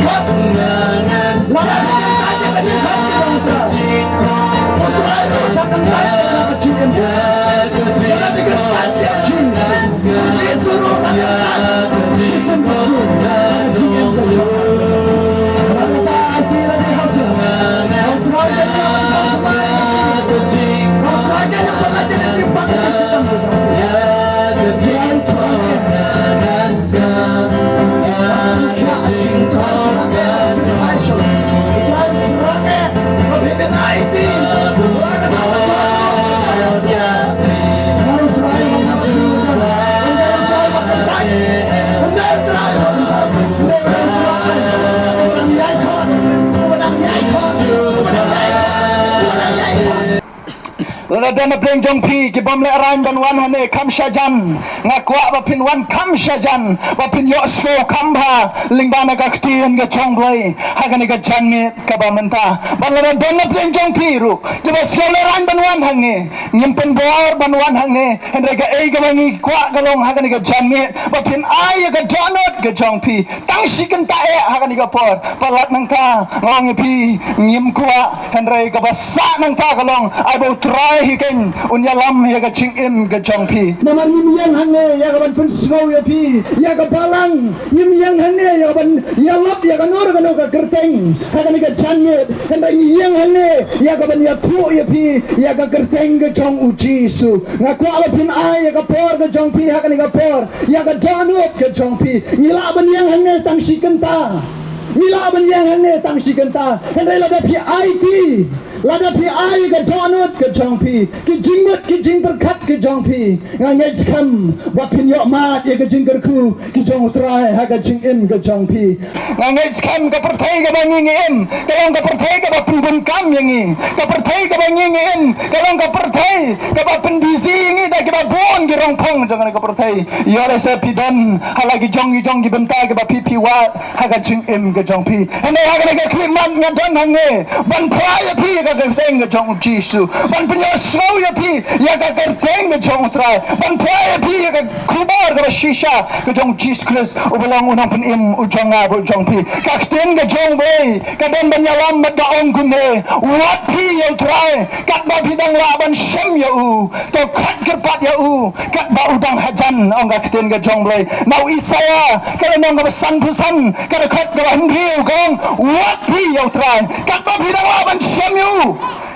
jingkat lada jingkat ke jingkat putra itu akan tanya ke jingkat lada jingkat ya jingkat suruh sangat sistem musuh jingkat rata hati lagi hati kau try jangan kau try jangan pernah jadi jingkat ke sistem Dana pleng jong pi ki bom le rain ban wan hane kam shajan ngakwa ba pin wan kam shajan ba pin yo so kam ba lingbana ka ktien ga chong blai hagani ga janme ka ba menta balana dana pleng jong pi ru ki ba so le rain ban wan hange nyimpen bor ban wan hange hendre ga ei ga mangi kwa ga long hagani ga janme ba pin ai ga donot ga chong pi tang sikan ta e hagani ga por palat nang ta ngong pi nyim kwa hendre ga ba sa nang ta ga long ai bo try unyalam ya ga ching im ga chong pi naman nim yang hange ya ga ban pun snow ya pi ya ga balang nim yang hange ya ban ya lap ya ga nur ga no ga kerteng ha ga ni ga change kan ba yang hange ya ga ban ya khu ya pi ya ga kerteng ga chong uji su nga kwa ba pin ai ya ga por ga chong pi ha ga ni ga por ya ga donut ga chong pi ngila ban yang hange tang si kenta ngila ban yang hange tang si kenta kan dai la da pi ai pi lada pi ai ga donut ga chong pi ki jingmut ki jing berkat ki jong pi ngai skam wa pin yo ma ye ga jing ku ki jong utrai ha ga jing im ga jong pi ngai skam ga perthai ga mangi im kalong ga perthai ga pin bun kam yangi ga perthai ga mangi im kalong ga perthai ga pin busy ngi da ga bon gi rong pong jang ga perthai yo le se pi dan hala gi jong gi benta ga pi pi wa ha ga jing im ga jong pi ane ha ga klimat nga don hange ban phai pi ga gerteng ga jong jisu ban punya slow ya pi ya ga gerteng ga jong trai ban play pi ya ga kubar ga shisha ga jong jis kris ubelang unang pun im ujong ga jong pi ka sten ga jong bei ka dan ban yalam mat ga ong gunne wat pi ya trai kat ba bidang la ban shem ya u to kat gerpat ya u kat ba udang hajan ong ga sten ga jong bei nau isaya ka nong ga san pusan ka kat ga hriu gong wat pi ya trai kat ba bidang la ban shem ya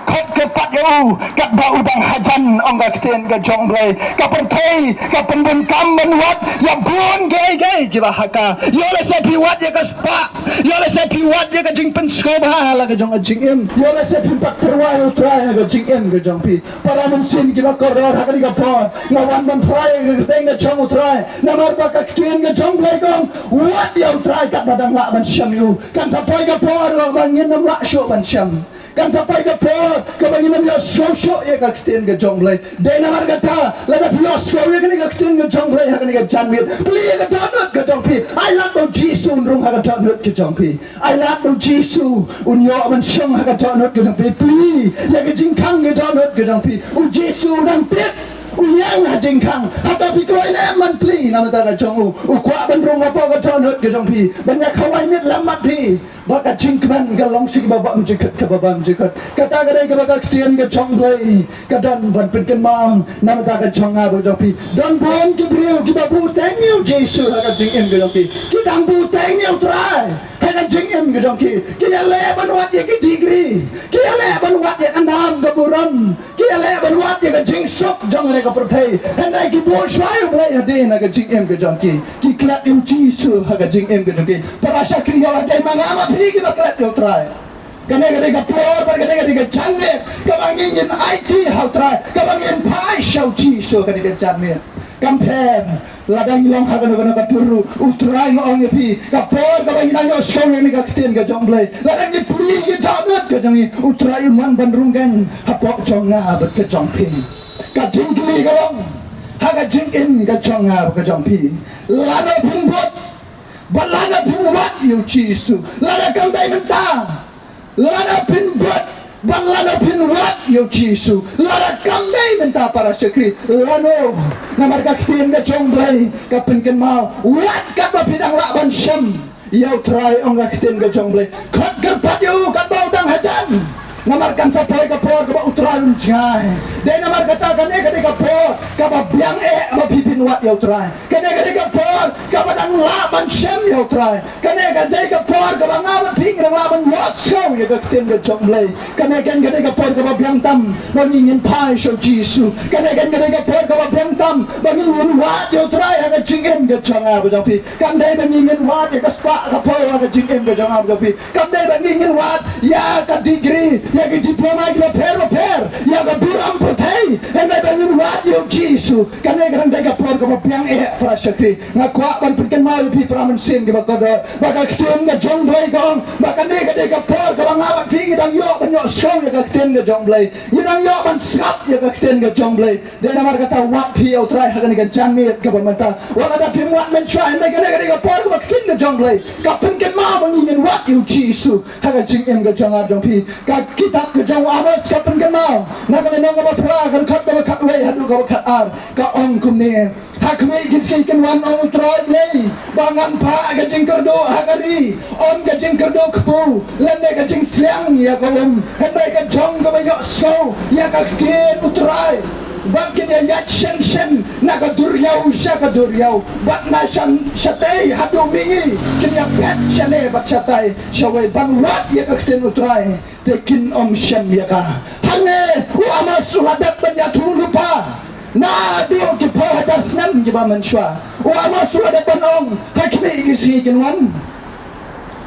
khat ke pat yo kat ba udang hajan ong ga sten ga jong blai ka perthai ka penbun kam menwat ya bun gay ki ba haka yo le se pi wat ya ka spa yo le se pi wat ya ka jing pen skoba la ga jong jing em yo le se pi pak terwa yo try ga jing em ga jong pi para man sin ki ba koror ha ga pa na wan ban try ga teng ga jong try na mar ba ka sten ga jong blai gong wat yo try kat badang la ban syam yo kan sa poi ga por ba ngin nam la sho ban syam kan sampai ke por kebanginan ya sosok ya ka sten ga jong blai de na mar kata la da pios ko ya ka sten ga jong blai ha ka ga janmit pli ga donut ga jong pi I love no jisu rung ha ga donut ga jong pi I love no jisu un yo man shong ha ga donut ga jong pi pli ya ga jing kang ga donut ga jong pi u jisu dang pit uyang ha jing kang hata pi koi le man pli na ma ta ga jong u kwa ban rung ma po ga donut ga jong pi ban ya khawai mit lamat pi baka cingkman galong sing baba mjikat ka baba mjikat kata gare ka baka ktien ga chonglai ka dan ban pinken mang nam ta ka chonga bo jopi don bon ki briu ki babu tengyu jesu ha ka jing em ga jopi ki dang bu tengyu trai ha ka jing em ga jopi ki ya le ban wat ye ki degree ki ya le ban wat ye andam ga buram ki ya le ban wat ye ga jing sok jong re ka perthai handai ki bo shwai blai ha de na ga jing em ga jopi ki klat yu jesu ha ka jing em ga jopi para shakri ya dai mangama Higi baklat yo try. Kane ga pro par kane ga channe kabangin in IT how try kabangin pai shau chi so kane ga channe compare ladang long ha ga ga turu utrai ngong pi ka pro kabangin yo shong ni ga ktien ga jongblai ladang ni puli ga jagat ga jangi utrai man ban runggan ha pok chonga ba ka jongpin ka jingli ga long ha ga jing in ga chonga ga jongpi lana pingbot balana pinwat yu chisu lana kambay menta lana pinbot balana pinwat yu chisu lana kambay menta para syakri lano namar ka ktien ga chongblay ka pinken mau wat ka pa pidang laban syam Yau try ong gakitin ga jong blay. Kot gerpat yu kat bau dang hajan. Namarkan sapoy kapor kaba utrayun jai. Dai namar kata kane kade kapor kaba biang aba pipin wat yau try. Kane kade kapor kaba dang laban shem yau try. Kane kade kapor kaba ngawan ping dang laban wasau ya gakitin ga jong blay. Kane kade kapor kaba biang tam bangingin pai show Jisu. Kane kade kapor kaba biang tam bangingin wat yau try aga jingem ga jong aba jong pi. Kane bangingin wat ya kaspa kapor aga jingem ga jong aba jong pi. Kane bangingin wat ya ka degree ya ke diploma ke per ya ke buram putih and I bangin wat yo Jisu kane kan dega por ko piang para syakri ngakwa ban pinken mau pi pramen sin ke bakodo baka ktun ga jong blai gong baka ne ga dega por ko ngawat pi dang yo ban yo show ya ka ktun ga jong blai ni dang yo ban sap ya ka ktun ga jong blai de namar kata wat pi au try hagan ga jan mi ke bamanta wala da pim wat men try and ga dega por ko ktun ga jong blai ka pinken mau ban ni wat yo Jisu hagan jing em ga jong ab jong pi ka kitab ke jong Amos kapan kenal nak lenong ka pra kan khat ka khat we hadu ka khat ar ka ong kum ni hak me kiskin kan wan ong troy lei bangan pa ka jing kerdo hakari on ka jing kerdo kpu lenne ka jing slang ya ka hendai ka jong ka yo so ya ka kin utrai Bakin ya yat shen naga duryau shaka duryau bat na shan shatai hadu mingi kin ya pet shane bat shatai shawai ban wat ya kakten utrai tekin om shem ya ka hane u ama suladat ban ya lupa na dio ki po hajar snam ki ba manshwa u ama suladat ban om hakme igisi kin wan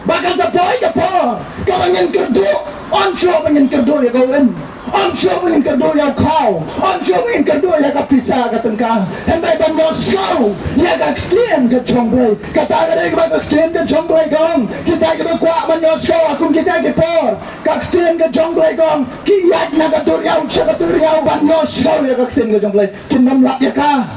bakal sa boy ka po kawangin kerdo on show bangin kerdo ya gawen I'm sure we can do your call. I'm sure we can do your pizza katengka. And by bango so, ya ga clean ke chongblay. Kata ga ga clean ke chongblay gong. Kita ga kwa banyo so akung kita ke por. Ka clean ke chongblay gong. Ki yat na ga duryau cha ga duryau banyo so ya ga clean ke chongblay. Kinam lap ya ka.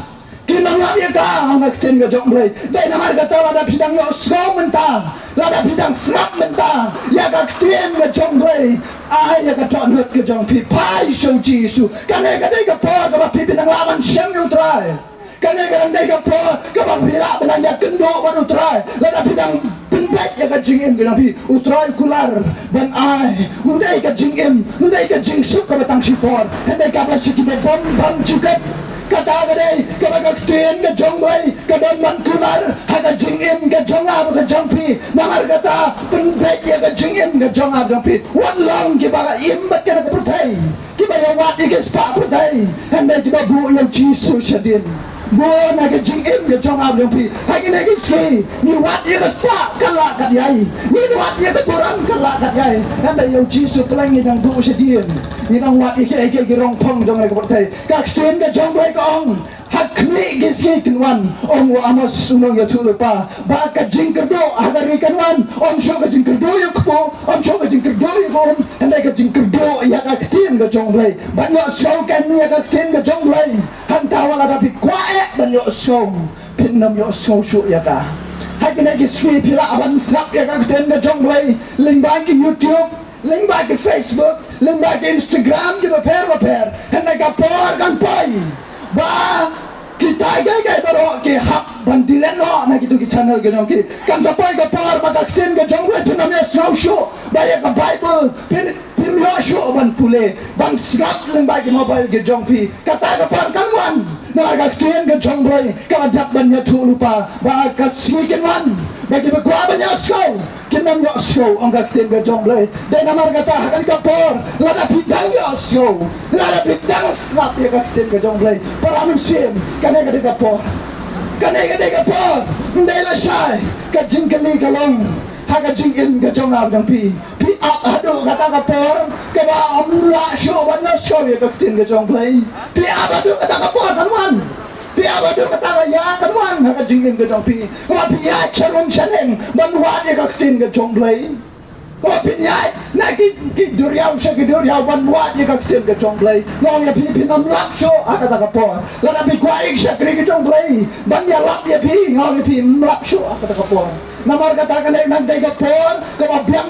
Kinam lap ya ka ang clean ke chongblay. Dai namar ga tala da pidang yo so mentang. Lada bidang serap mentang. Ya ga clean ke chongblay. Ai ya ka ton hut ke jong pi pai show Jisu kane ka dei ka po ka ba pi binang laban shem yu trai kane ka dei ka po ka ba pi la binang ya kendo ban utrai la da bidang pinbet ya ka jingim ke pi utrai kular ban ai mundai ka jingim mundai ka jing suk ka batang sipor hendai ka ba sikite bom cukat kata ka dei ka ba ka tien ka jong bai ka don man kular ha ka jingim ka jong ab ka jong pi nangar kata pinbet ya ka jingim ka jong ab jong pi wan long ki ba imbat ka putay ki ba ya wat ki spa putay hande ki ba bu yang Jisu shadin bo na ka jingim ka jong ab jong pi ha ki na ki ski ni wat ya ka spa kala ka yai ni wat ya ka turang kala ka yai hande yang Jisu kelang ni nang bu shadin ni nang wat ki rong pong jong ka putay ka sten ka jong bai ka ong hakmi gisi kinwan om wa amos sunong ya tulupa ba ka jingkerdo agari kanwan om sho ka jingkerdo ya ko om sho ka jingkerdo ya ko hendai ka jingkerdo ya ka tin ka jonglai ban yo so kan ya ka tin ka jonglai han tawala da pi kwae ban yo so pinnam yo so shu ya ka hakina ki swi pila aban sak ya ka tin ka jonglai ling ba ki YouTube ling ba ki Facebook ling ba ki Instagram ki per hendai ka por kan pai ba kita gay baro ke hap bandilan no na gitu ki channel ke jong ki kan sapai ka par ba tin ke jong le tunam ya show ba ya ka Bible pin yo show ban pule ban snap leng ba ki mobile ke jong pi kata ka par kan wan na ka tin ke jong le ka dap ban ya tu lupa ba ka sneakin wan ba ki ba kwa ban ya show kinam yo show ang ka tin ke jong le dai namar kata hakan ka por la da pidang yo show la da pidang snap ya ka tin ke jong le para min sim kane ka de ka por ndai la shai ka jing kali kalong ha ka jing in ka jong ab jong pi up hadu kata ka por ka ba om la show ban na show ya ka tin ka jong play pi up hadu kata ka por kan wan pi up hadu kata ka ya kan wan ha ka jing in ka jong pi ka pi ya charum chaneng ban wa ya ka tin ka jong play ko pinyai na ki duryau ban wa ya ka tin ka jong play ngong ya pi nam lak show aka ta ka por la na pi kwa ik shakri ka jong play ban ya lak ya pi ngong ya pi lak show aka ta ka por namar kata ka nang dai ka por ka ba biang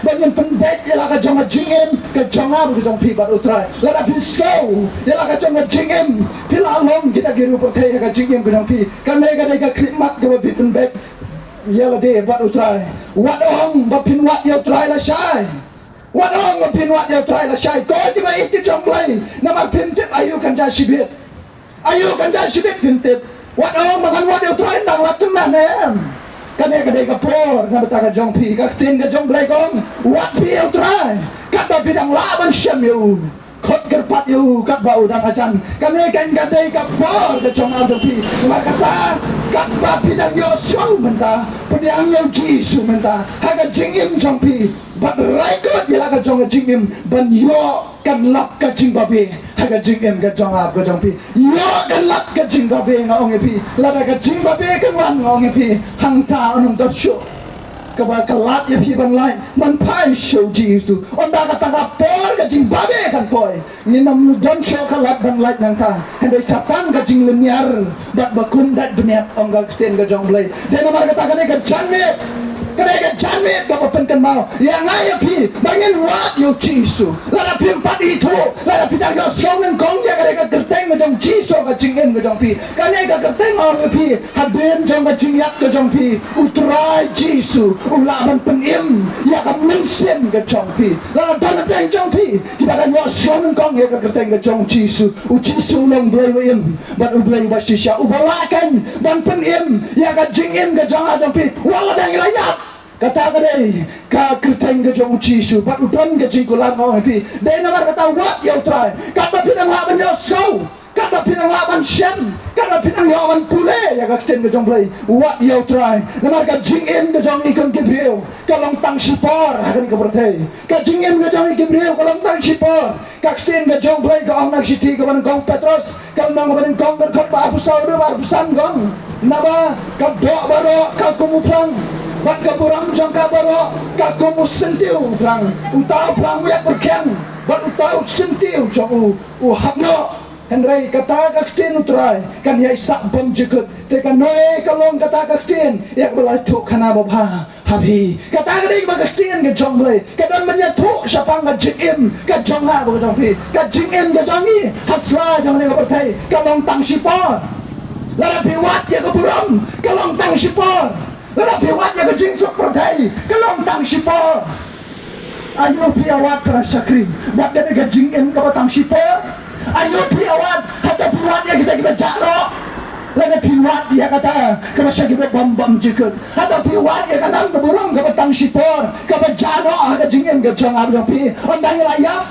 ban yang pendet ya la ka jong jingem ka jong ab ka jong pi ba utrai la na pi sko ya la ka jong jingem pi la long kita giru por thai ka jingem ka jong pi kan dai ka klip mat ka ba pi pendet ya la de wat utrai wat ong ba pin wat ya utrai la shai wat ong ba pin wat ya utrai la shai ko ti ba it jong lai na ma pin tip ayu kan ja shibit pin tip wat ong ma kan wat ya utrai dang la teman em kan e kadai ka por na bata ka jong pi ka tin ka jong lai kong wat pi ya utrai ka ba bidang la ban syam yu khot kerpat yu kat ba udang ajan kami kan gadai ka por ka jong al pi ma kata kat ba pidang yo show menta pidang yo jisu menta ha ka jingim jong pi but right god yala ka jong jingim ban yo kan lap ka jing ba be ha ka jingim ka jong ap ka jong pi yo kan lap ka jing ba be ngong pi la ka jing ba be kan wan ngong pi hang ta onum dot show ka ba kalat ya pi ban lai man pai show jisu onda ka ta por ka jing ba be kan poi ni nam don show kalat ban lai nang ta hendai satan ka jing leniar bat bakun dat dunia ongga ten ka jong blai de namar ka ta ka janme kadai janme ka pa pen kan mau ya ngai pi bangin wat yo jisu la pi empat itu la pi dak yo show men kong ya kadai ka kerteng jong jisu ka jing en ka jong pi kadai ka kerteng ong pi haben jong ka jing yak ka jong pi utrai jisu ulaban penim ya ka mensen ka jong pi la dan peng jong pi kita kan yo show men kong ya ka kerteng ka jong jisu u jisu long blai wim bat u blai ba shisha u balakan dan penim ya ka jing en ka jong pi wala dang layap kata kadai ka kerteng ka jong jisu bat udan ka jing kulan ngong pi de namar kata wat yo try kata pinang laban yo show kata pinang laban shem kata pinang yawan pule ya ka kten ka jong blai wat yo try namar ka jing em ka jong ikon Gabriel kalong tang sipor akan ka bertei ka jing em ka jong Gabriel kalong tang sipor ka kten ka jong blai ka ong nag siti ka ban gong Petros kalong ban gong ka khot pa apusau de war pusan gong naba ka do baro ka kumuplang bat ka buram jong ka baro ka kumus sentiu plang utau plang yak berkeng bat utau sentiu jong u hapno Henry kata ka ktin utrai kan ya sak bom jekut te kan noe kalong kata ka ktin yak belai tu khana bha habi kata ka ding ba ka ktin ka jong blai ka dan manya tu sapang ka jim ka jong ha ba jong pi ka jing em ka jong ni hasra jong ni ka perthai kalong tang sipor la pi wat ya ka buram kalong tang sipor la pi wat ya ka jing sok perthai kalong tang sipor ayo pi awat pra sakri bat da ka jing em ka tang sipor ayo piawat hata piwat ya kita jaro lagi piwat dia kata kalau saya kita bom jikut hata piwat ya kata burung ke petang sipor ke jaro ada jingin ke jangan pi ondang layap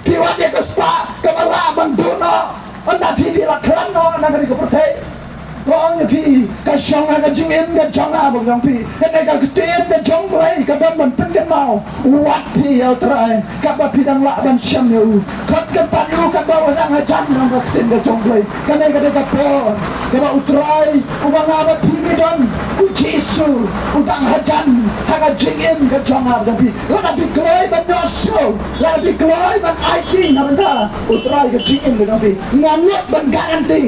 piwat ya ke spa ke laban duno onda pipi la klano nagari ke pertai Kong ni pi ka shong ka jingin ka jonga bang pi ene ka kten ka jong lai ka ban ban pen kan mau wat pi au trai ka ba pi dang la ban syam yu khot ka pat yu ka ba dang ha jan nang ka kten ka jong lai ka ne ka de ka po ka ba utrai u ba nga ba pi ni don u jisu u dang ha jan ha ka jingin ka jonga bang pi la pi kloi ban do so la pi kloi ban ai ti na ban ta utrai ka jingin ka jong pi nganut ban garanti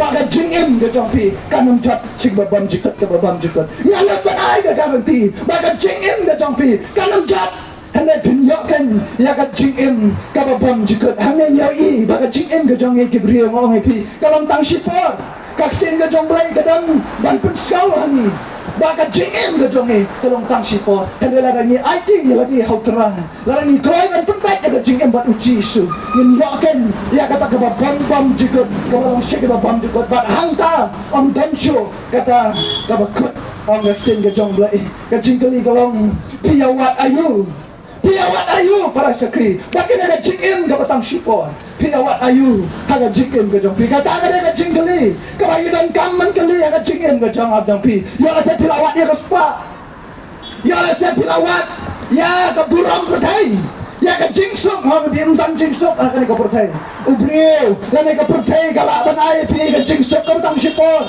baga jingin ka jong pi kanum jat sing babam jikat ka babam jikat ngalat banai ka garanti baga jingin ka jong pi kanum jat hane pinyokan ya ka jingin ka babam jikat hane nyai baga jingin ka jong ki brio ngong pi kalong tang sipor ka ktin ka jong blai ka dan ban pun sau hani baga jingin ka jong kalong tang sipor hane la rangi IT lagi hau terang la rangi kloi ban pun baik ka jingin bat uji su nyokan ya kata ka babam jikat ka balong shik ka babam jikat bat hangta om densho kata ka bakut om ktin ka jong blai ka jingkali kalong piawat ayu para sakri bakin ada jingin ka batang sipor piawat ayu haga jingin ka jong pi kata ka ka jingkali ka bayu dan kaman kali ka jingin ka jong abdang pi yo la se pilawat ya ka spa yo la se pilawat ya ka buram pertai ya ka jingsok ha ka bimtan jingsok ha ka pertai ubriu la ka pertai ka laban ai pi ka jingsok ka batang sipor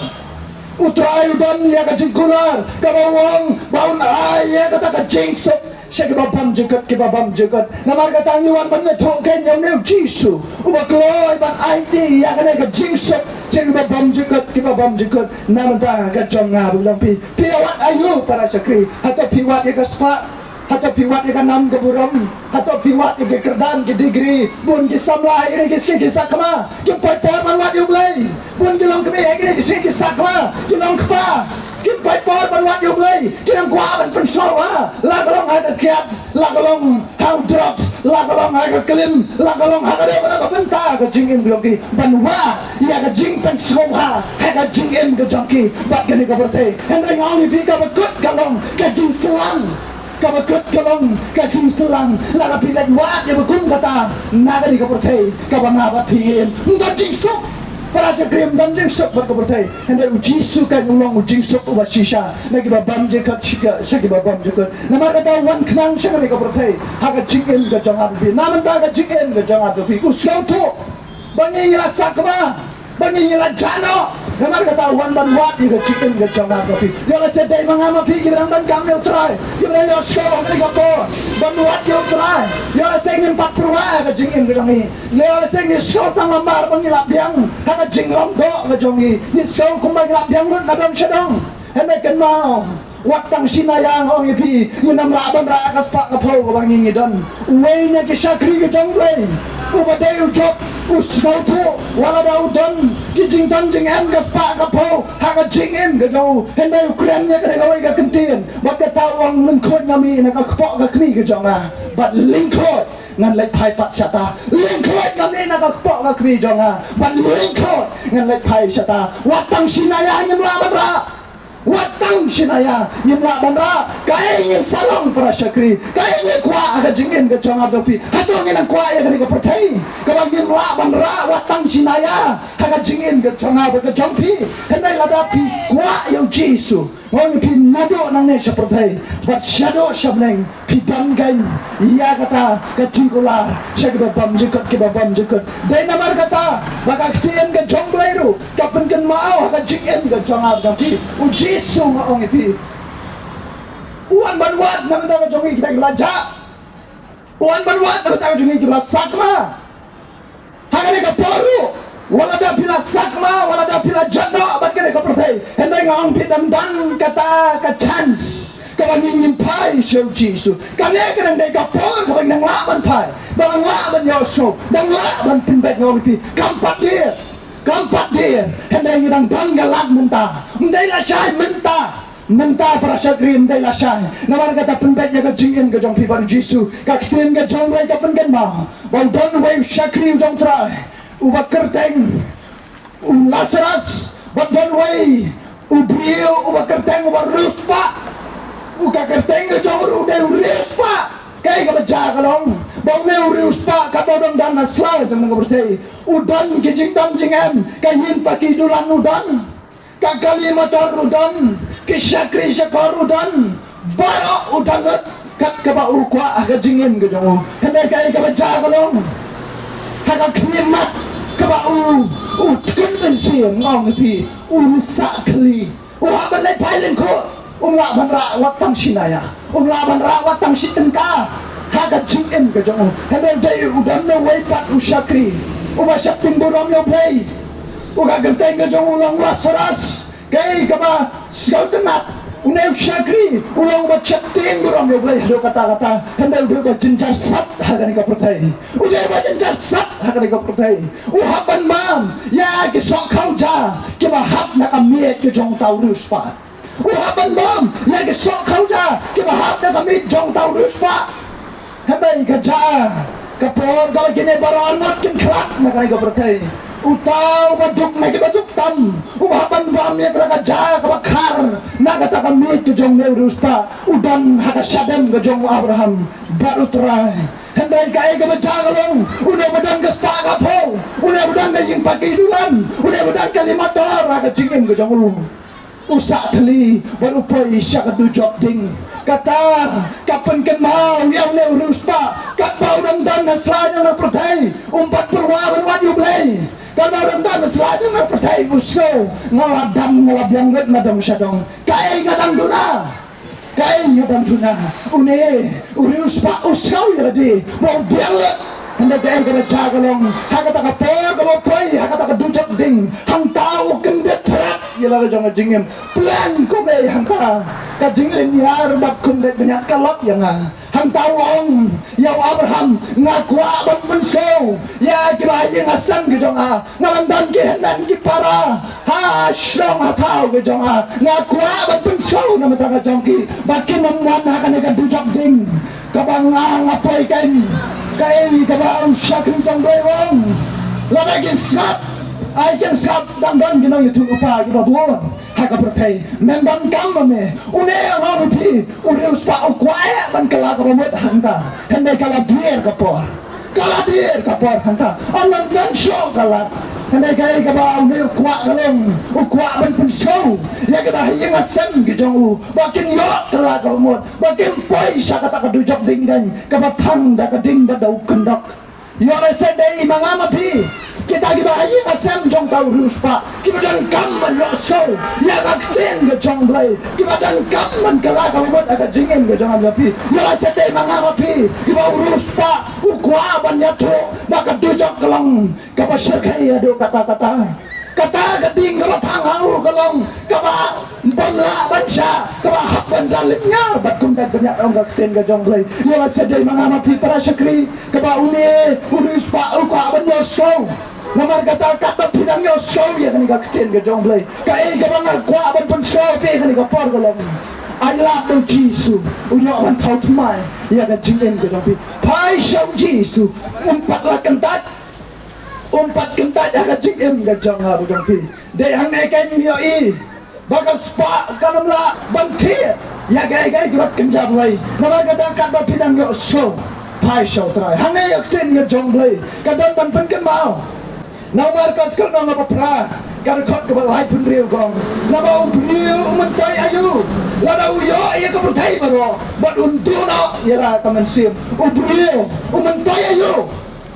utrai udan ya ka jingkular ka bawang baun ai ya ka ta jingsok siya kibabam jikat namar katang yuan ban na token yaw new jisu ubakloy ban ID ya ka na ka jingsok siya kibabam jikat naman ta ka jong nga bulang pi piawat ayu para sakri hato piwat ya ka spa hato piwat ya ka nam ka buram hato piwat ya ka kerdan ka degree bun ki samla ya ka sakma yung poy man wat yung blay bun kilong kami ya ka sakma kilong kpa kim pai por ban wat yo play kim kwa ban pen so wa la ka long ha ka kiat la ka long how drugs la ka long ha ka klim la ka long ha ka de ka pen ta ka jing im bloki ban wa ya ka jing pen so ha ka jing im ka junkie bat ka ni ka berte and ring on pi ka kut ka long ka jing selang ka kut ka long ka jing selang la ka pi la wa ya kun ka ta na ka ni ka berte ka ba na ba pi ka jing so para je krim dan jing sok bat ka berte and uji su ka long jing sok wa shisha na ki ba bam je ka chika sa ki ba bam je ka na ma ka ta wan knang sa ni ka berte ha ka jing im ka jang ha pi na man ta ka jing im ka jang ha pi us ka to bangi ni la sakma bangi ni la jano Namar kata wan ban wat you ga chicken ga changa ka pi yo la se dai manga ma pi ki rang ban kam yo try yo la yo so ni ga po ban wat yo try yo la se ngin pat prwa ga jing im ga ngi yo la se ni so tang lamar bang la biang ha ga jing rom do ga jongi ni so kum ba la biang lut na dong shadong he me kan mau wat tang sinayang ong yi pi ni nam la ban ra ka spa ka pho ga bang ni don we ne ki shakri ga jong le uba dai u job usau tu wala da udon ki jing dan jing em ga spa ka po ha ga jing em ga jo hen dai ukran ne ka ga ga kentien ba ka ta wang lưng khot ngami na ka kpo ga kmi ga jo ma but link khot ngan lek phai pat chata link khot ngami na ka kpo ga kmi jo ma but link khot ngan lek phai chata watang sinaya nyam la badra watang sinaya nyam la bandra kai ngin salong para syakri kai ngin kwa ga jingin ga changa dopi hatong ngin kwa ya ga perthai ka bang ngin la bandra watang sinaya ha ga jingin ga changa ga jongpi hendai la da pi kwa yo jisu ngoni pi nado nang ne sa perthai but shadow shableng pi dam gain ya kata ka tungula sa ga bam jikot ke bam jikot dai namar kata baga tien ga jonglairu ka pen kan mau ha ga jingin ga changa dopi Yesu maong ipi uan banwat na menda jongi kita belajar uan banwat na menda jongi kita sakma hangane ka poru wala da pila sakma wala da pila jaddo bat kene ka pertai hendai ngaong pidam dan kata ka chance ka bangin pai sheu Yesu kane ka dai ka poru ka bang laban pai bang laban yoso bang laban pinbet ngopi kampat dia hendai ngidang banggalat menta mendai la syai menta para syakri mendai la syai namar kata penbet jaga jingin ke jong pi baru Yesu ka ktin ke jong lai ka pengen ma bau don wei syakri jong trai uba kerteng Lazarus bau don wei ubrio uba kerteng uba ruspa uka kerteng ke jong ru deu ruspa kai ka baca kalong bau ne urus pa ka bodong dan asal tang ka bertei udan ki jing dam jing em ka yin pa ki dulan udan ka kali motor udan ki syakri syakor udan baro udan kat ka ba ukwa ka jingin ka jong hendai kai ka baca kalong ha ka knimat ka ba u kun ben siam ngong pi sa kli ura balai pailen ko la ban ra watang sinaya la ban ra watang sitenka haga jingem ka jong hebe dai udan no wei pat usakri uba sapting borom yo play uga genteng ka jong ulang Lazarus kai ka ba skautenat unew syakri ulang ba chatting borom yo play do kata-kata hebe do ka jenjar sat haga ni ka pertai uga ba jenjar sat haga ni ka pertai uhaban mam ya ki sok khau ja ki ba hap na ka miet ka jong taurus pa uhaban mam ya ke sok khau ja ke bahap na kami jong tau ruspa habai ka ja ka por ka gine baron mot kin khlak na kai ka berkai utau baduk na ke baduk tam uhaban mam ya ka ja ka bakhar na ka ta kami ke jong ne ruspa udan haka sadam ka jong Abraham baru trai hendai kai ka baca kalong une badan ka spa ka po une badan ka yin pakai dulan une badan ka limator ka jingim ka jong ru usak teli baru poi syak du job ding kata kapan kan mau yang ne urus pa kat bau dan na selanya na pertai umpat perwaran wadi play kat bau dan na selanya na pertai usko ngaladam ngalabiang let na dong sadong kai ngadang duna une urus pa usko ya di mau biang let handa dai ka jagalong hakata ka por ka poi hakata ka du job ding hang tau kendet yala jong jingem plan ko me hangka ka jinglen yar bak kun le banyak kalap yang hang tawong ya Abraham ngakwa ban penso ya kira yang asam ke jonga ngalam dan ke nan ki para ha strong hatau ke jonga ngakwa ban penso nama tanga jongki bakin memwan akan akan dujak ding kabang ngapai kain kain kabang syakri jong wong lada ki sap ai kan sap dang dan gino yutu upa ki babon haka pertai memban kam me une ngau pi une uspa ukwae ban kala ka bomot hanta hende kala bier kapor hanta alang dan show kala hende kai ka ba une ukwa ban penso ya ka hiang asem ki jong bakin yo kala ka bomot bakin poi saka ta ka dujok ding dan ka batang da ka ding da dau kendak yo le sedai mangama pi kita gibahayi asam jong tau ruspa kita dan kamman lo show ya bakten ke jong blai kita dan kamman kala ka mot aga jingen ke jong api ya la sete mangama pi kita ruspa ukwa ban ya tho maka dujok kelong ka pasirkai ado kata-kata gading ka batang hau kelong ka ba bamla bansa ka ba hapan daliknya bat kundak banyak ong bakten ke jong blai ya la sete mangama pi para syakri ka ba ruspa ukwa ban yo show namar kata kata pidang yo show ya kan kakten ke jong blai kai ka bang kwa ban pun show pe kan ka por golong ayla to jisu unyo ban thau thmai ya ka jingen ke jong pi pai show jisu umpat kentat ya ka jingen ke jong ha jong pi de hang ne kan yo i bakal spa kanamla ban thi ya gai bat kenjap lai namar kata kata pidang yo show pai show trai hang ne yakten ke jong blai kadon ban pen kan mau namar kas kal nang apa pra kar khot ke balai pun riu gong nabau riu mentai ayu lada uyo ia ke bertai baro bat untu no ia la taman sim riu mentai ayu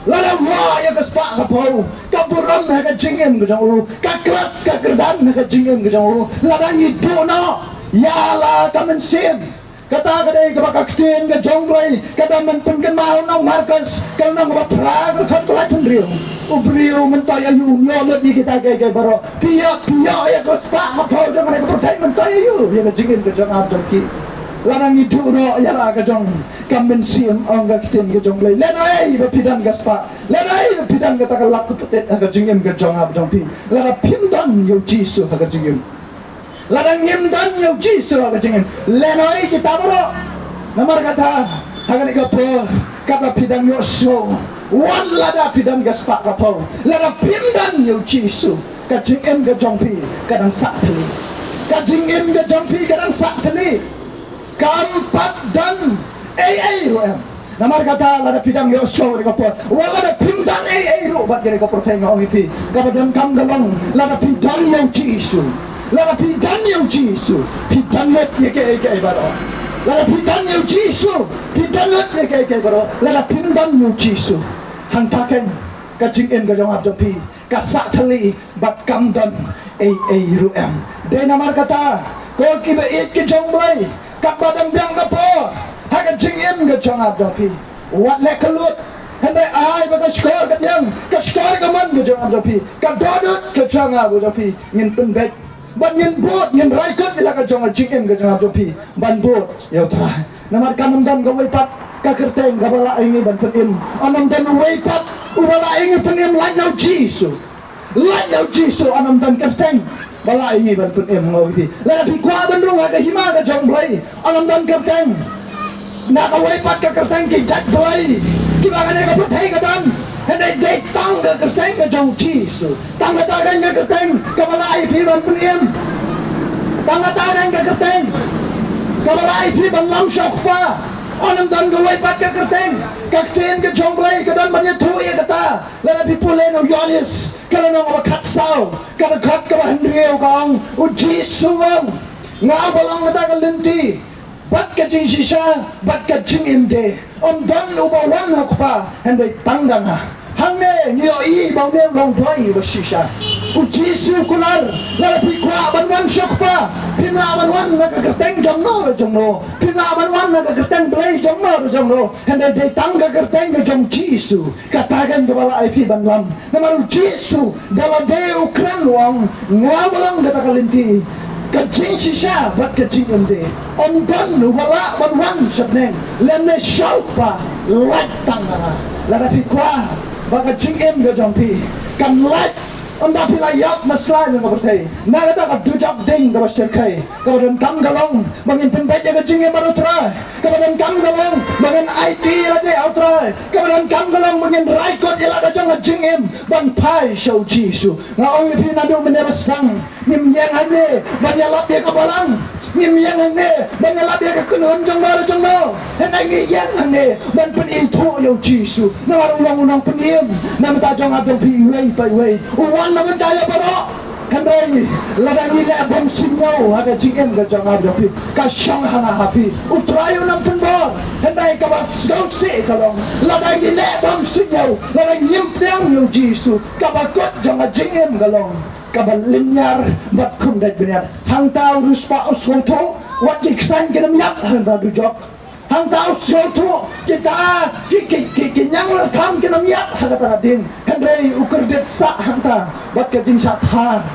lada wa ia ke spa ka pau ka buram ha ka jingem ke jong ka klas ka kerdan ha ka jingem ke jong lada ni tu no ya la taman sim kata kadai ke bakak tin ke jong blai kada men pun kan mau nang markas kal nang apa pra ka khot balai pun riu Ubriu mentai ayu nyolot di kita gay baro pia ya ko spa apa jangan ko pertai mentai ayu ya jingin ke jong abjong ki lanang itu ro ya la ka jong kamen sim ong ga kitin ke jong lei lenai ba pidan ga spa lenai ba pidan ga ta lak putet ga jingin ke jong abjong pi lana pindan yo jisu ga jingin lanang nyimdan yo jisu ga jingin lenai kita baro namar kata hagan ga po kata pidan yo so wan lada pidam gaspak rapau lada pindan yo jisu kajing em ga jongpi kadang sak teli kajing em ga jongpi kadang sak teli kampat dan ro em namar kata lada pidam yo show de kapot wala da pindan ro bat gere kapor tengo ngipi kabadam kam galong lada pindan yo jisu pindan net ye ke baro lada pindan yo jisu pindan net ye ke baro lada pindan yo jisu hantaken ka jingin ka jong abjopi ka sa thali bat kamdan ruem de namar kata ko ki ba it ki jong blai ka badam biang ka po ha ka jingin ka jong abjopi wat le kalut hande ai ba ka skor ka yang ka skor ka man ka jong abjopi ka dodut ka jong abjopi ngin pun bet ban ngin bot ngin rai kut ila ka jong jingin ka jong abjopi ban bot yo tra namar kanam ka wai pat ka kerteng ka bala ini ban penim anam dan weipat ubala ini penim lanyau jisu anam dan kerteng bala ini ban penim ngawi la pi kwa bandung ka hima ka jong blai anam dan kerteng na ka weipat ka kerteng ki jat blai ki ba ka pertai ka dan hende de tang ka kerteng ka jong jisu tang ka dan ka kerteng ka bala ini ban penim tang ka dan ka kerteng ka bala ini ban lam syokpa onam dan gawai pat ka kerteng kakten ka jongblai ka dan banya thu ya kata la people no yonis kala no ba khat sao kala khat ka ban riu kong u jisu ngam nga balong ta ka linti bat ka jing shisha bat ka jing imde om dan u ba wan hakpa hande tangdang ha hangne nyo i ba ne long play ba shisha u jisu kular la pi kwa ban wan shokpa pina ban wan na ka kerteng jong no pina ban wan na ka kerteng blai jong no hande de tang ka kerteng ka jong jisu katakan ka bala ip ban lam namaru jisu dala de ukran wang ngawalang kata kalinti kajing shisha bat kajing ende dan wala ban sabneng lemne shaupa lat tangara la pi kwa ba kajing ga jampi kan lat anda pila yak maslai me mabutai na ada ka dujak ding ka serkai ka dan kam galong bangin penbai jaga jinge baru try ka dan kam galong bangin IT rade outra ka dan kam galong bangin raikot ila ka jang jingem ban pai show jisu nga ong pi na do meneresang nim yang ane ban ya lap dia ka balang nim yang ane ban ya lap dia ka kunun jang baru jang no henai ngi yang ane ban pen into yo jisu na warung unang penim na mata jang adong pi wei pai wei na mentaya baro henry ladang ile bom sinyau aga jingem ga jangar dopi ka syang hana hapi utrayo nam penbor henry ka bat se kalong ladang ile bom sinyau ladang nyimpiang yo jisu ka bakot jangar jingem galong ka linyar bat kum dat benar hang tau ruspa uswoto wat diksan kenam yak hang du jok hang tau soto kita nyang tham ke nam yak ha kata din henry ukur det sa hang ta bat ke jing sa thar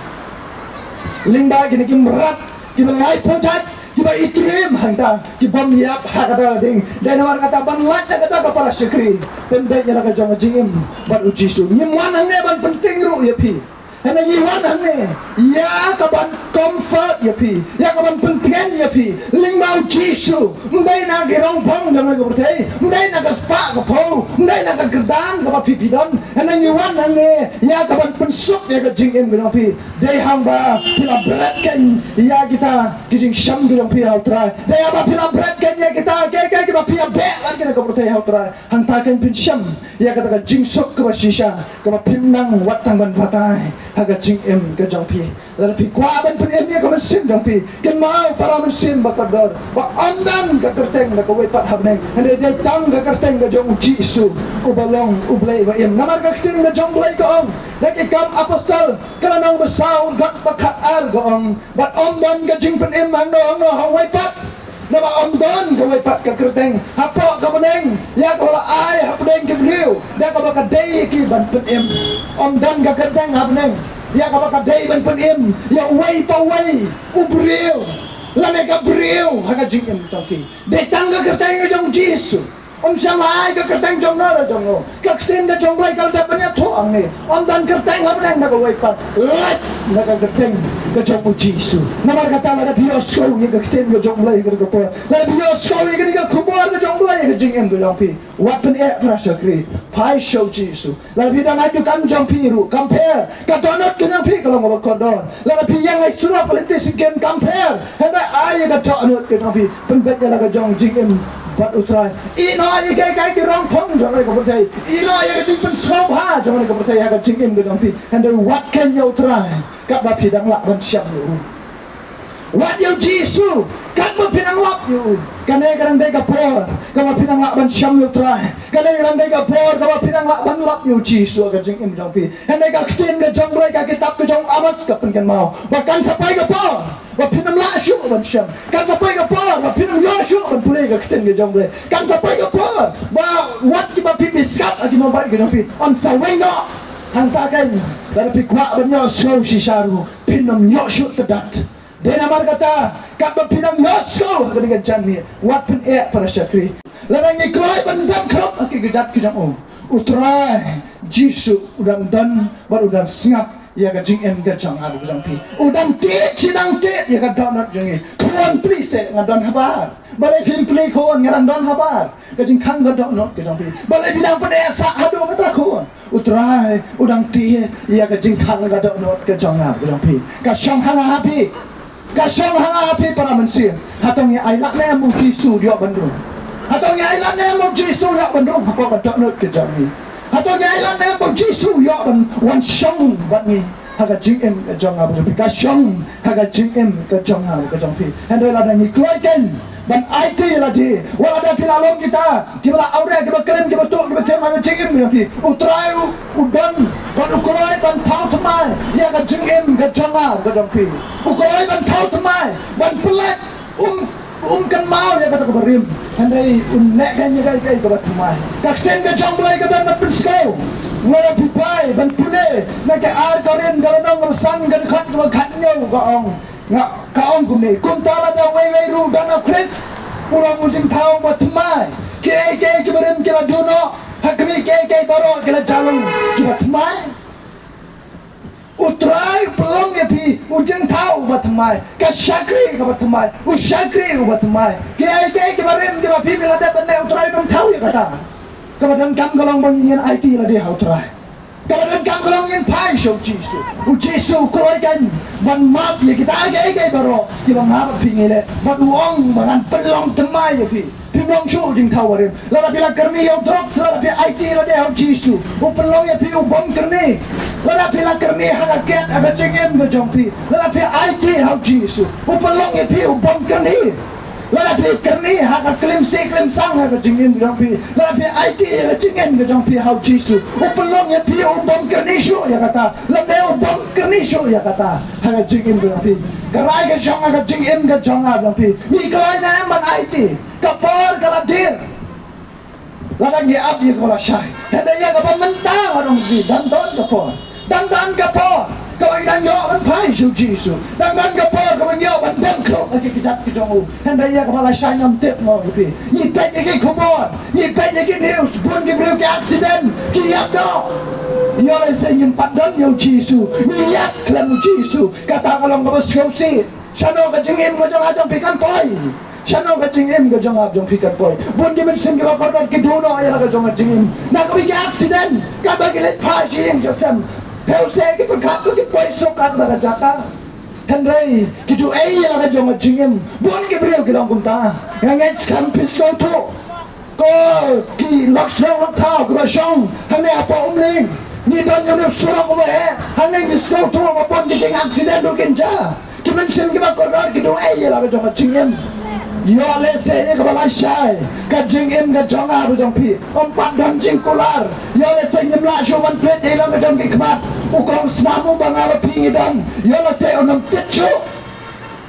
lingba gini kim rat ki bangai projat ki ba itrim hang ta ki bam yak ha kata ding dan war kata ban lat kata ka para sekri pembe ya ka jong jingim bat uji su nyimwan hang ne ban penting ru ya pi hendak iwan hane ya kaban comfort ya pi ya kaban penting ya pi lingbau jisu mbai na gerong pong jangan ko bertai mbai na gaspa ko po mbai na gerdan ko pi pidon hendak iwan hane ya kaban pensuk ya ka jingem ko pi dei hamba pila berat kan ya kita kijing syam ko pi hautra dei aba pila berat kan ya kita ke kita pi be lan kita ko bertai hautra hantakan pin syam ya kata jingsuk ko shisha ko pimnang watang ban patai haga jing ke jang pi la pi kwa ban pen ya ko sim jang pi ken mau para sim bakador ba andan ka kerteng na ko we pat habneng ande de tang ka kerteng ka jong jisu u balong u blai ba em namar ka kerteng na jong blai ko ong la ke kam apostol kala nang besaul gat bakat al ko ong ba andan ka jing pen em ang no ha we pat na ba andan ka we pat ka kerteng hapo ka beneng ya ko la ai habneng ke riu da ka ba ka dei ki ban pen em andan ka kerteng habneng ya kapag day ban panim ya way pa way ubril la nega bril haga jingem toki de tanga kerteng jong jisu samai ka kerteng jong na jong no ka kstin da jong lai kal da panya thoang ni dan kerteng habneng na ko way pa lat na ka kerteng ka jong jisu namar kata la da bios ko ye ka kstin ka jong lai ka ko la bios ko ye ka khumor ka jong lai ka jingem ko jong pi weapon e pressure kri pai show jisu la bi da na tu kan jong pi ru compare ka donot ka jong pi ka long ba ko don la bi yang ai sura politis game compare hada ai ka donot ka jong pi pen bet la ka jong jingem bat utrai ino ye kai ki rong phong jong ai ko bertai ino ye ka pen sobha jong ai ko bertai ka jingem ka jong pi and what can you try ka ba pi dang la ban syam lu what you jisu kat ba pinang lap you kanai karang dai ka por ka ba pinang lap ban syam you try kanai karang dai ka por ka ba pinang lap ban lap you jisu ka jing im jong pi henai ka ktin ka jong rai ka kitab ka jong amas ka pen kan mau bahkan sampai ka por ba pinang la syu ban syam kan sampai ka por ba pinang yo syu ban pulai ka ktin ka jong rai kan sampai ka por ba what ki ba pi biskat agi mau bai ka jong pi on sawenga hantakan dari pi kwa ban yo so si sharu pinam yo syu tedat Dena markata kapa pinang yosko ketika janmi wat pun para syakri ladang ikloi bandam krop aki gejat kijang utrai jisu udang dan baru udang singap ya ka jing em gajang adu gajang pi udang ti cidang ti ya ka donat jangi kon please ngadon habar balai film play kon ngaran don habar ka jing khang ga donat gajang pi balai bilang pada sa adu kata kon utrai udang ti ya ka jing khang ga donat gajang adu gajang pi ka syang hanga hapi Kasyang hanga api para manusia hatong ya ailak na mo jisu dia bandung hatong ya ailak na mo jisu dia bandung apa ka not ke jami hatong ya ailak na mo jisu ya ban wan syang bat ni haga jingem ka jong abu ka syang haga jingem ka jong abu ka jong pi hendai la ni kloiken ban IT la di wala ada pilalom kita kibala aure kiba keren kiba tu kiba tem haga jingem ka pi utrai udan ban ukolai ban thau thamai ya ka jingem ka jong abu ka jong pi ukolai ban thau thamai ban pelat kan mau ya kata keberim handai nek kan ya kai ka thamai ka sten ka jong lai ka dan pin skau ngora pipai ban pule na ka ar koren garonong sang gan khat ka khat nyau ka ong ngak kaum kumni kuntala da wei ru dana Chris ulang mujing tau batmai ke berem kila duno hakmi ke baro kila jalung kila tmai utrai pelong ya pi ujeng tau batmai ka syakri ka batmai usyakri ka batmai ke berem kila pi bila da benda utrai dong tau ya kata kemudian kam kalong bangin IT lah dia utrai kemudian kam kalong ingin pai show Jisu keroikan ban map ya kita ke baro kila map pingile ban uang bangan pelong temai ya pi Pimlong show jing tawarim. Lala bila kerni yang drop, lala bila IT lah dia hau Jisu. Upelong ya pi ubom kerni. Lala bila kerni halaket ada cengem ke jompi. Lala bila IT hau Jisu. Upelong ya pi ubom kerni. Lala bila kerni haka klim sang haka cengem ke jompi. Lala bila IT haka cengem ke jompi hau Jisu. Upelong ya pi ubom kerni show ya kata. Lala ubom kerni show ya kata. Haka cengem ke jompi. Karai ke jong haka cengem ke jong haka jompi. Ni kalai na eman IT. Kapal kaladir ladang dia abdi kepala syai ada yang kapal mentang orang di dan kapal kau ingin yo ban pai su Jisu dan kapal kau yo ban bengkok lagi kejat kejongu ada yang kepala syai nyam tip mau gitu ni pet lagi kubur ni pet lagi news pun di beri accident kiap do yo le senyempat dan yo Jisu ni yak klamu Jisu kata kalau kau bersyukur Shano kejengim kejong ajang pikan poi Shano kejengim kejong ajang pikan poi Bun di mensim ke korban keduno ayah kejong kejengim Nak bagi accident Kabar gilit paji yang jasem Pause ke perkat ke poi sokat lah jaka Henry kidu ayah kejong kejengim Bun ke beriu ke langkum ta Yang skam pistol tu Ko ki lakshang lak tau ke basyong Hane apa umling Ni don yung surah ko ba Hane pistol tu Mapon kejeng accident do kenja Kiman sim kiba koror kidu ayah lah kejong kejengim Yo le se ke bala syai ka jingim ka jonga bu jong pi empat don jingkular yo le se nyem la shu man plet ila ka jong ki kmat ukrong snamu banga pi dan yo le se onam techu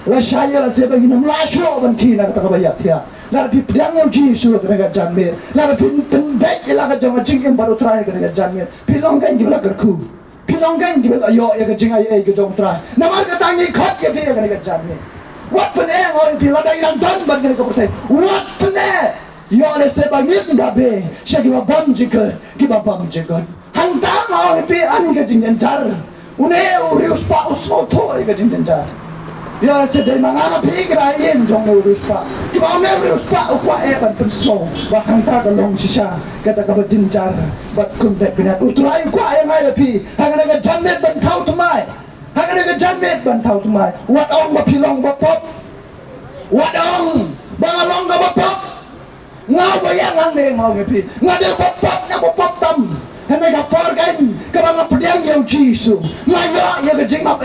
la syai la se bagi nam la shu ban ki na ka bayat ya la pi pedang yo ji shu ka ga janme la pi pen bet ila ka jong jingim baru try ka ga janme pi long kan ki bala kerku pi long kan ki bala yo ya ka jingai ai ka jong try namar ka tangi khot ya pi ka ga janme Wat pene orang pila dari London bagi kau percaya. Wat pene, yo le sebagit ngabe, syaki babam jika, kita babam jika. Hantar orang pi ani kejingan jar, une urius pa usoto kejingan jar. Yo le sedai mangana pi kerain jong urius pa, kita urius pa ukwa ban penso, bah hantar kalong sisa kata kau jinjar, bat kuntek pinat uturai ukwa yang ayah pi, hangan hangan jamet ban kau tumai. Hang ada kejamet bantau tumai. Wat ong bapilong bapop. Wat ong bangalong ga bapop. Ngau bayang ang ne mau ngepi. Ngade bapop na bapop tam. Hene kapor kan kabang pediang yo Jisu. Ngaya ya ke jingap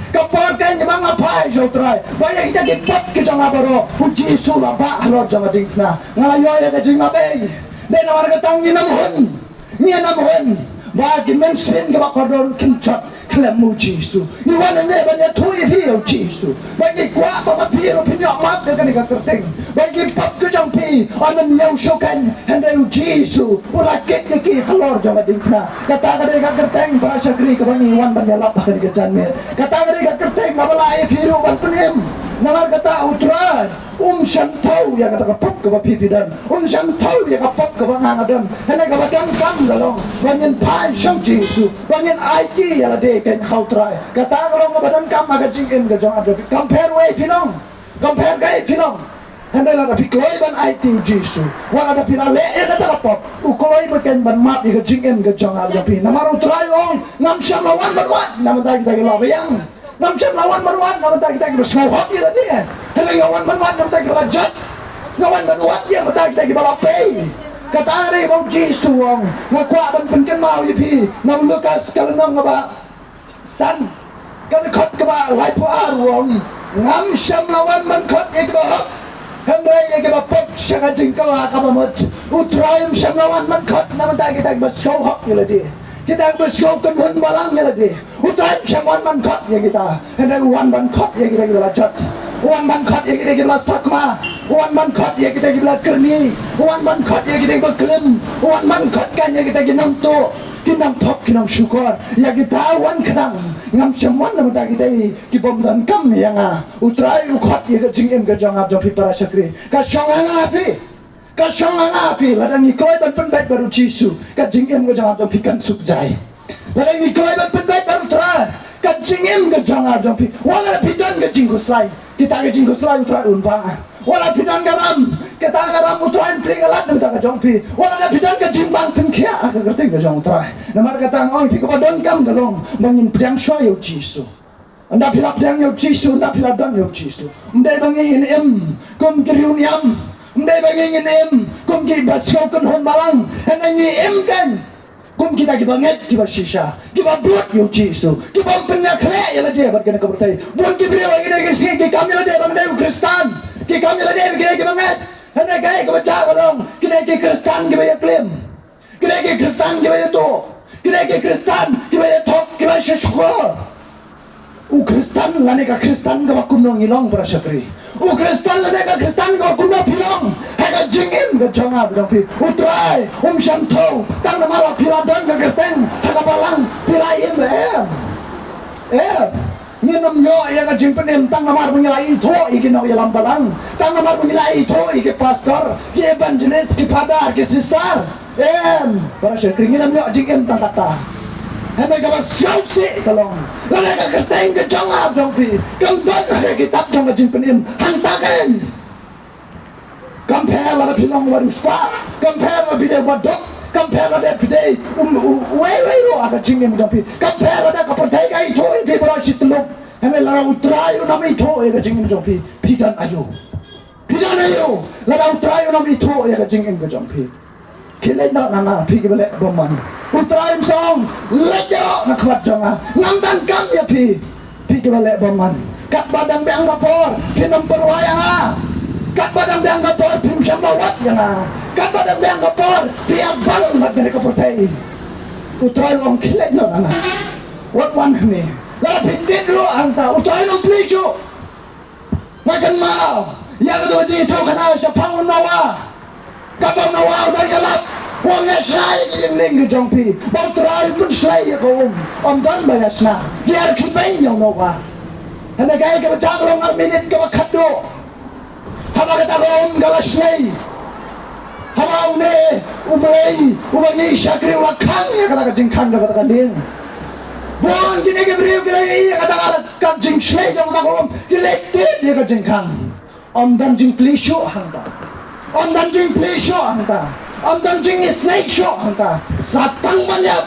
Kapor kan kabang pai jo trai. Bayang kita dipot ke jang abaro. Jisu la ba halor jang dingna. Ngaya ya ke jingap Den warga tangi namuhun. Nia namuhun. Bagi mensin ke bakodor kencot kelemu Jisu. Ni wana ne banyak tuhi hiu Jisu. Bagi kuat apa piru pinyok map dengan ikat terting. Bagi pap ke jampi anan nyau shokan hendai Jisu. Urakit lagi halor jawa dingkna. Kata kada ikat terting bahasa kri ke bangi wan banyak lap bahkan ikat janme. Kata kada ikat terting mabalai piru bantunim. Nangar kata utrai syantau yang kata kapap ke bapi dan syantau yang kapap ke bangangadam hanya kabadam kam galong banyan pai syang Jisu banyan IT yang ada kan kau try kata kalau kabadam kam agak jingin ke jong ada compare way pilong compare gay pilong hanya lah tapi koi ban IT Jisu wan ada pina le kata kapap ukoi bagian ban map yang jingin ke jong ada pi namar utrai ong ngam syam lawan ban nama tadi kita lawan yang ngam syam lawan ban nama tadi kita bersuhok dia dia Hela ngawan manwan nam tagi bala jat ngawan manwan dia matagi tagi bala pay kata ari mau Jisu ang ngakwa ban penken mau yipi nau Lukas kalenong ba san kan khot ka ba lai pu arwong ngam syam lawan man khot ye ba hendrai ye ba pop syaga jingkala ka ba mot utraim syam lawan man khot nam tagi tagi ba show hok ye di kita bershow kan hun balang ye di utraim syam lawan man khot ye kita hendrai wan man khot ye kita bala jat Wan ban khat ya kita gila sakma, wan ban khat ya kita gila kerni, wan ban khat ya kita gila kelim, wan ban khat kan ya kita gila namto, kinam thop kinam syukur ya kita wan kadang ngam semwan na mata kita ki bom dan kam yanga utrai ukhot ye ka jingem ka jangap jo pi para sakri ka shonganga pi ladang ni koi ban pen baru jisu ka jingem ka jangap jo pi kan suk jai ladang ni koi ban pen baru tra ka jingem ka jangap jo pi wala pi dan ka jingku slai kita ka jingku slai utrai unpa wala pidan garam kita garam utrain pringalat na ka jongpi wala na pidan ka jimbang pinkhia ka gerting ka jong utrai namar kata ong pi ko don kam galong bangin pidang shwa yo jisu anda pilap pidang yo jisu anda pilap dan yo jisu ndai bangin em kom kriun yam ndai bangin em kom ki basyo kon hon malang anani em kan kom kita ki banget ki basisha ki babut yo jisu ki bam penyakle ya la je bat kana kabertai bon ki brewa ina ki si ki kamila de bang dai kristan ki kami la dem ki banget hana gai ko baca ko dong ki ki kristan ki baya klaim ki kristan ki baya to ki kristan ki baya thok ki baya shukro u kristan lane ka kristan ka kunong ilong para satri u kristan lane ka kristan ka kunong pilong ha jingim ka jonga dong pi utrai shamtho tang na mara piladon ka gerteng ha balang pilaim minum nyo ya ka jing penem tang namar pengilai itu ikino ya lambalang tang namar pengilai itu iki pastor ki evangelist ki padar ki sister para syekh minum nyo jing em tang kata hame ka basyau si tolong lana ka kerteng ke jongap jongpi kam don ha kitab jong ka jing penem hantaken compare la pilong waruspa compare la bide wadok compare la bide ro aga jingem jongpi compare la ka pertai ka itu di bawah sitluk hame la utrai unam itu ya jingem jongpi pidan ayo la utrai unam itu ya jingem jongpi kile na nana pi bele boman utrai song lejo na khwat jonga ngamdan kam ya pi bele boman kat badang bang rapor pinam perwayanga kat badang bang rapor pim sambawat yang kat badang bang rapor piak bang mat mereka pertai utrai long kile na nana what one ni la pindit lo anta utrai long please makan mau ya kedo ji to kana sa pangun nawa kapang nawa udah galap wongnya sai yang ling jongpi bau utrai pun sai ya ko dan bayasna biar kibeng yang nawa hana gaya ka bacang long minute ka bakado haba kata rom galasnei haba une ubani syakri wakang ya kata jingkan kata ding bon gini ke beriu gilai kata jing slei yang nakom gilektit dia ka jingkan dan jing plisho hanta dan jing plisho hanta dan jing snake show hanta satang banyak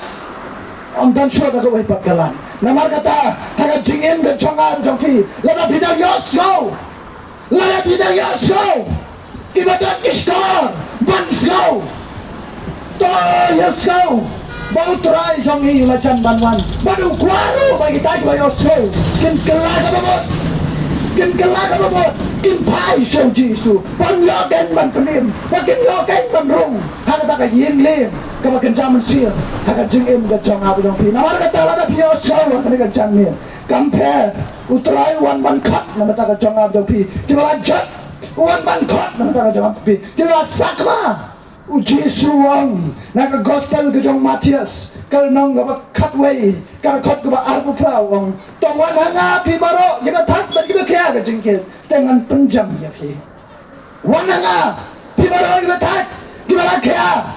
dan show ka wai pagalan namar kata haga jingin ke jongar jongpi lada bidang yosgo ibadat kistor bansgo to yosgo bau trai jongi ulacan banwan badu kwaru bagi tadi yosgo kin kelaga babot kin pai show jisu pan yogen ban penim bakin yogen ban rung haga taka yin lim kama kenjaman sil haga jingim ke jonga bidang pi namar kata lada yosgo kani kenjamin compare utrai wan ban khat namata ka jonga bidang pi kibala jat wan ban khat namata ka jonga pi kibala sakma Jisu wang naga gospel ke jong Matius kal nong ga khatway kar khot ga arbu pra wang to wan hanga pi baro jiba that ban jiba kya ga jingke tengan penjam ya pi wan hanga pi baro jiba that jiba kya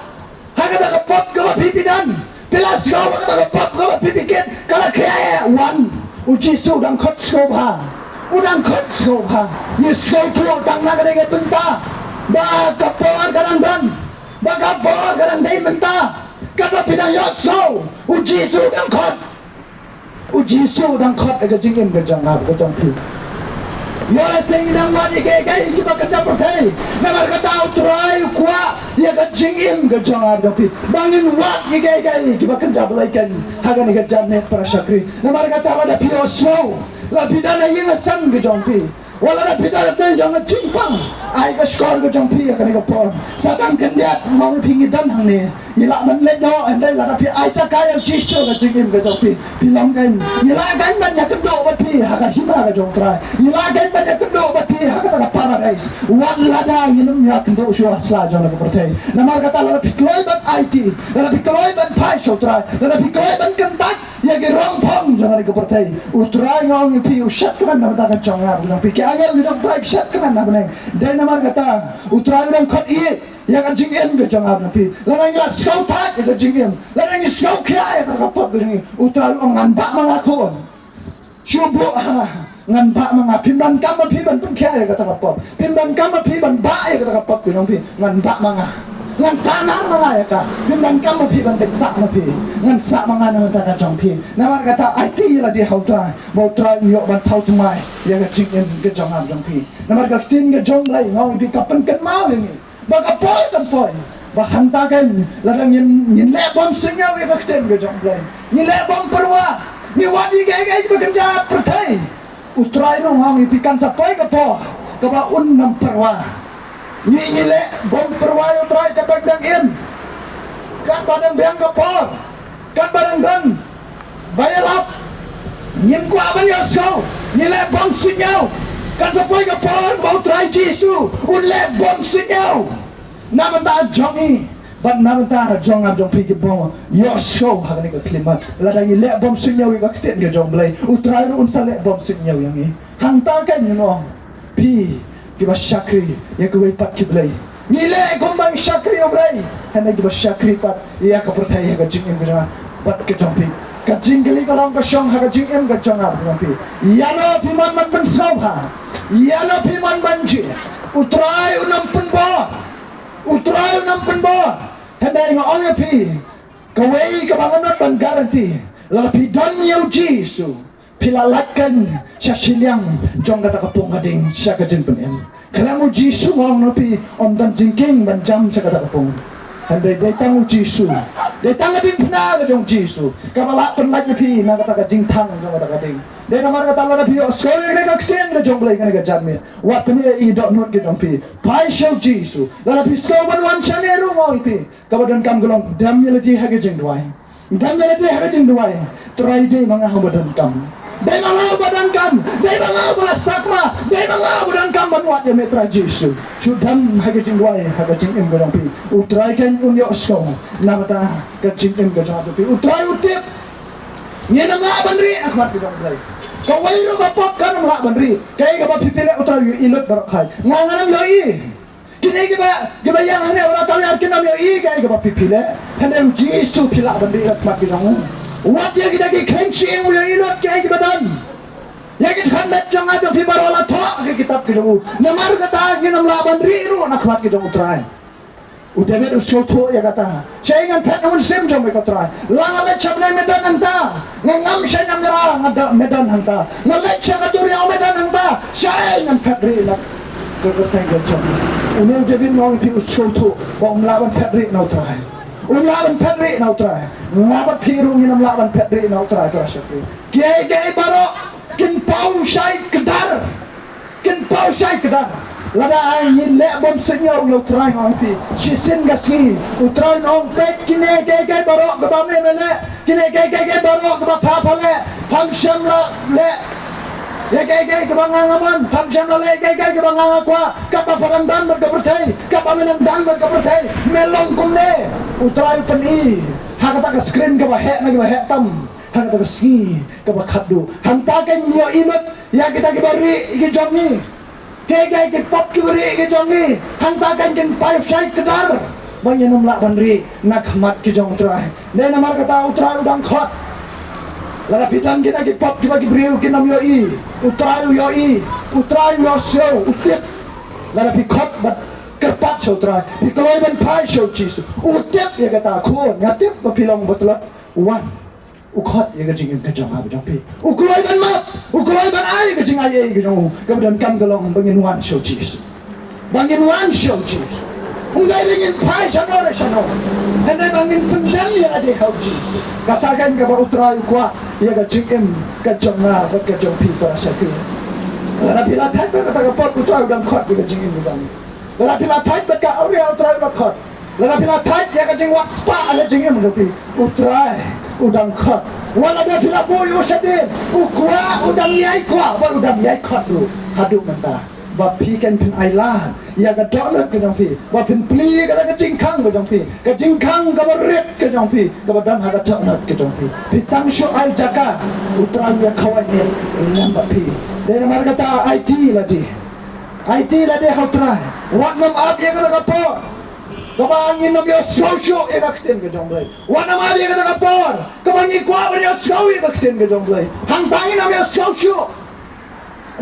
haga da pop ga pi pidan pilas ga ga pop ga pi piket kala kya wan Jisu dang khot soba udang khot soba ni sei tu dang naga de benta ba kapor galandan baka bor kadang day menta kata pinang yotso Jisu dang khot aga jingin ke jangab ke jangpi yola sing nang mani ke kita kerja pertai namar kata utrai kwa ya ke jingin ke jangab jangpi bangin wat ke kita kerja belaikan haga ni ke jamet para syakri namar kata ada pioso la pidana yang sang ke jangpi wala na pidal na jangan cimpang ai ka skor ka jong pi ka ni ka pon satang kendiat mau pingi dan hang ni ila man le do andai la pi ai cha ka yang chiso ka jingim ka jong pi pilong kan ila kan man ya tu do ba pi ha ka hima ka jong trai ila kan man ya tu do ba pi ha ka ta paradise wala da yinum ya tu do shu asla jong ka pertai namar kata la pi kloi ban IT la pi kloi ban pai sho trai la pi kloi ban kendak ya ge rong phong jong ka pertai utrai ngong pi ushat kan na ta ka jong ya jong pi angel ni dong try shot kan na beneng dai namar kata utrai dong khot i ya kan jing em ke jong ab na pi la nang la skau tha ke jing em la nang skau kya ya ka pop ke ni utrai ong ngan ba ma ko chubu ngan ba ma pim ban kam pi ban pun kya ya ka ta pop pim ban kam pi ban ba ya ka pop ke jong pi ngan ba ma ngan sana ma ya ka pim ban kam pi ban tek sa ma pi ngan sa ma na ta ka jong pi namar kata IT la di hau trai mo trai yo ban thau tu mai ya ka jing em ke jong ab jong pi namar ka tin ke jong lai ngau pi kapan kan mau ni ba ka poi kan poi ba hanta kan la dang yin le bom senyau ya ka tin ke jong lai ni le bom perwa ni wadi ge ge bekerja pertai utrai no ngau pi kan sa poi ka po ka ba un nam perwa ni le bom perwa utrai ka bang dang in kan badang biang ka po kan badang dan bayalap nhìn qua bao nhiêu sâu nhìn lại bom xuyên nhau kan sa poi ka po ba utrai Jisu un le bom xuyên nhau nam ta jongi ban nam ta jong ab jong pi ke bom yo show ha ni ka klima la dang le bom xuyên nhau ka kten ke jong blai utrai un sa le bom xuyên nhau yang ni hang ta kan ni no pi ki ba shakri ya ko pat ki blai ni le ko bang shakri blai han ki ba shakri pat ya ka perthai ya ka jing em ka pat ke jong pi ka jing kali ka long ka shong ha ka jing em ka jong ab jong pi ya no pi man man pen sau ha ya no pi man man ji utrai unam pen bo utrai unam pen bo han dai ngo ong pi ka wei ka bang not ban garanti la pi don yu Jisu pilalakan siya silyang jong kata kapong kading siya ka jing pen em kala mo Jisu ngong no pi om dan jingking ban jam siya kata kapong Handai datang Jisu, datang ading pina ke jong Jisu. Kapala penlaj pi na kata ka jing thang jong kata kading. Dai namar kata la pi sorry ne ka kten ke jong blai ka jam me. Wat pi I dot not ke jong pi. Pai show Jisu. La pi sko ban wan chane ru mo pi. Kabadan kam golong dam ye lati ha ke jing duai. Dam ye lati ha ke jing duai. Try dai manga habadan kam. Dai manga badan kam, dai manga bala sakma, dai manga badan kam banwat ya metra Jisu. Sudam ha ke jing duai ha ke jing em golong pi. Utrai kan un yo sko. Namata ke jing em ke jong pi. Utrai utip. Ni nama bandri akhmat ke jong blai. Kau wairu bapop kan melak bandri. Kai ka ba pipile utrai yu ilut barak khai. Nganganam yo I. Kini kita yang hanya orang tahu yang kita nak I kai ka ba pipile. Hendak Jisu pilak bandri akhmat ke jong. Wat yang kita ki kenci yang yo ilut kai ke badan. Yang kita hendak jong ada pi barola thok ke kitab ke jong. Namar kata ki nam la bandri ru akhmat ke jong utrai. Udah beru soto ya kata. Saya ingat pet namun sim jom mereka try. Lang amet cabnai medan anta. Ngam saya nyam nyerah ngada medan anta. Ngalet saya katuri au medan anta. Saya ingat pet ri nak kertai gajah. Udah David mau pi soto. Bang lawan pet ri nau try. Lawan pet ri nau try. Ngabat piru nginam lawan pet ri nau try kerasa pi. Kiai baru kin pau syai kedar. Kin pau syai kedar. Lada ay le bom senyo yo try ngong pi sisin gasi utrai ong pet kine ke barok ke bame mele kine ke barok ke pa pale pam sham la le ya ke bangangaman pam sham la le ke banganga kwa kapa parandam berkepertai kapa menendang berkepertai melong kunne utrai peni hakata ke screen ke bahek na ke bahek tam hakata ke ski ke bakadu hantaken yo imut ya kita ke bari ke jomi Kaya pop kuri ke jongi, hantakan ken payu syai kedar, banyak nomlak bandri nak mat ke jong utrai. Dan namar kata utrai udang khot, lada fitan kita ke pop kita ke beriu ke nam yoi, utrai yo show utip, lada pi khot bat kerpat show utrai, pi keloi ban pai show Jisu, utip ya kata aku ngatip bapilong betulat wan. Ukhat ya kajing ke jong ab jong pi ukuloi ban map ukuloi ban ai kajing ai ke jong kemudian kam galong bangin wan show Jisu ungai bangin pai chanore chano hene bangin pendam ya ade hau Jisu katakan ke ba utrai kwa ya kajing em ke jong ab ke jong pi para satu Lada pila thai ba kata pot utrai udang khot di kajingin udang. Lada pila thai ba ka auria utrai udang khot. Lada pila thai ya kajing wat spa ada jingin mendopi utrai udang khot. Wala da pila boy usadin ukwa udang yai kwa ba udang yai khot lu hadu menta. Ba pi kan pin ailan ya ka dollar ke jong pi ba pin pli ka kajing khang ke jong pi kajing khang ka ba ret ke jong pi ka ba dam ha ka dollar ke jong pi pi tang sho al jaka utrai ya khawai ne nam ba pi. Dan mereka kata IT lah dia how try. Wat nam ab yang kata kapor. Kabangin nam yo sosyo yang kakten ke jonglai. Wat nam ab yang kata kapor. Kabangin kuah ber yo sosyo yang kakten ke jonglai. Hang tangin nam yo sosyo.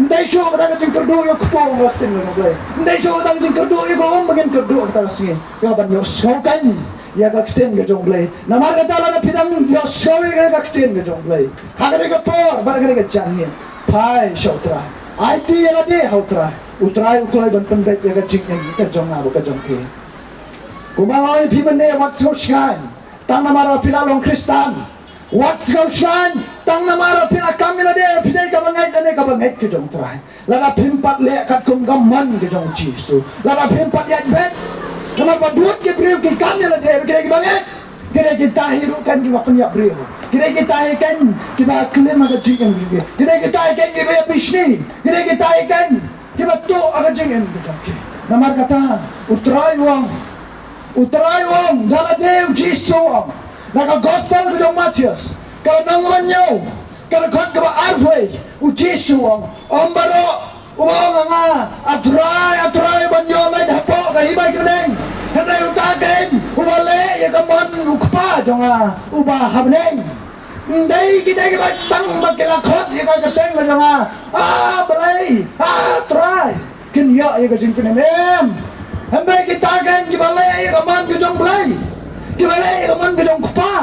Ndai syo kata kacing kerdu yo kupong kakten ke jonglai. Ndai syo kata kacing kerdu yo ko bagian kerdu kata kasih. Kaban yo sokan ya kakten ke jonglai. Namar kata lah na pidang yo sosyo yang kakten ke jonglai. Hagare kapor baragare ke jangin. Pai shotrai IT yang ada hotrai utrai uklai ban penbet ya kacing yang kita jong abu kajong pi kumangoi pi mene wat soskan tang namara pila long Kristan wat soskan tang namara pila kamila de pidai kabangai ane kabangai kajong trai lada pimpat le kat kum gaman kajong Jisu lada pimpat ya bet namar badut ke priu ke kamila de kira kabangai kira kita hirukan jiwa penyak priu. Kira kita ikan kita klaim agak jingin juga. Kira kita ikan kita bisnis. Kira kita ikan kita tu agak jingin juga. Namar kata utrai wang dalam Dew Jisu wang. Naga gospel kita Matius. Kalau nangmanyo kalau kau keba arway Jisu wang. Ombaro wang anga atrai banyo lai dapo kahibai kedeng. Hendak utaken ubale ya kaman ukpa jonga ubah habneng. Ndai kita bang makela khot ya ka teng la jonga balai try kin ya ya ka jing penem hendak kita kan jibale ya kaman ke jong balai jibale ya kaman ke jong ukpa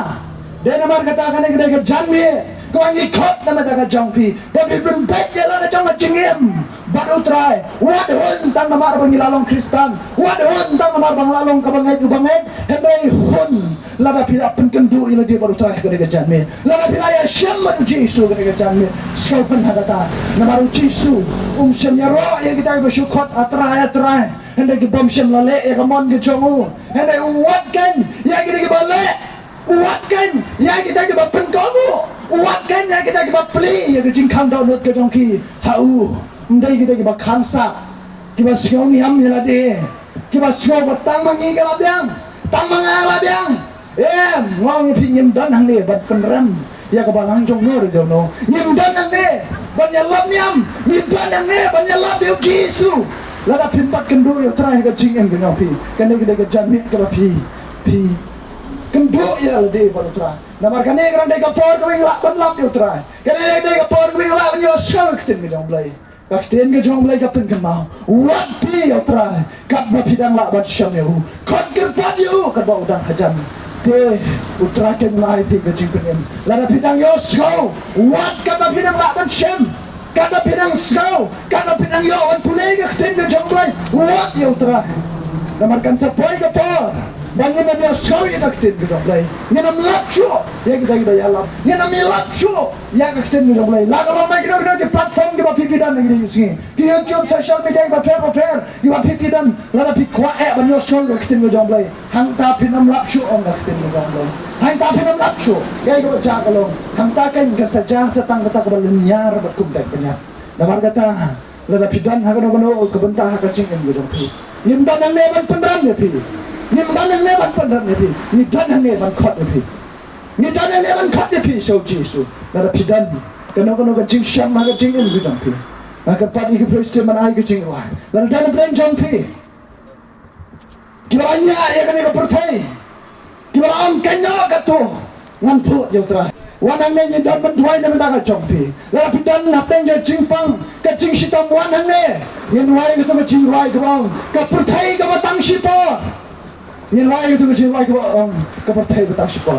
dan amar kata kan kita ke janmi ko angi khot nama ta jong pi tapi belum bet ya la jong jingem baru try wat hun tang namar bangilalong Kristan wat hun tang namar banglalong kabangai ubangai hendak hun lada pila penkendu ila dia baru try ke janmi lada pila ya syamma Jisu ke janmi skopen hadata namar Jisu syamnyaro yang kita bersyukur atrai hendak ke bom syam lale ya kamon ke jongu hendak watkan ya kita ke bale watkan ya kita ke penkomu watkan ya kita ke pli ya ke jingkang download ke jongki hau ndai kita ke khamsa kita siau niam ya lade kita siau batang mangi ke labiang tang mangang labiang ngong pingin dan hang ne bat penram ya ke balang jong no de no nyim dan hang ne ban ya lab nyam nyim dan hang ne ban ya lab Dew Jisu lada pimpat kendu yo trai ke jingem ke nopi kan kita ke janmi ke pi kendu ya lade baru trai namar kane kan de kapor ke lak ban lab yo trai kan de kapor ke lak yo shol ke tin ke jong blai kakten ke jong blai kapten ke mau wat pi yo trai kat ba pidang lak ban syam yo kot gerpat yo kat ba udang hajan te utraken lai pi ke jingpenem lada pidang yo so wat kat ba pidang lak ban syam kat ba pidang so kat ba pidang yo wan pulai ke kakten ke jong blai wat yo trai namar kan sapoi kapor bangin na dia so ya kakten ke jong blai nyanam lapsho ya kita ya lap nyanam lapsho ya kakten ke jong blai la kalau mai kita di platform ke ba pipidan ngi yusi di YouTube social media ba per di ba pipidan la pi kwa ban yo so kakten ke jong blai hang ta pinam lapsho on kakten ke jong blai hang ta pinam lapsho ya ko ja kalong hang ta kan ke saja setang kata ke balnyar ba kum dak penya namar kata la pidan ha kono ke bentah ha kacing ke jong blai nimban nang ne ban pendram ne pi ni mana ne ban pandar ne pi ni dan ne ban khot ne pi ni dan ne ban khot ne pi so Jisu la pidan kano ka jing syam ma ka jing in gudang pi ka pat ni ke priest man ai ka jing wa la dan blen jong pi kibanya ya kan ka pertai kibaram kanyo ka to ngan pu yo tra wanang ne ni dan ban duai ne ta ka jong pi la pidan na pen je jing pang ka jing sitam wanang ne yen wai ka to jing wai ka bang ka pertai ka batang sipo Yin wai itu kecil wai ke pertai betang sipor.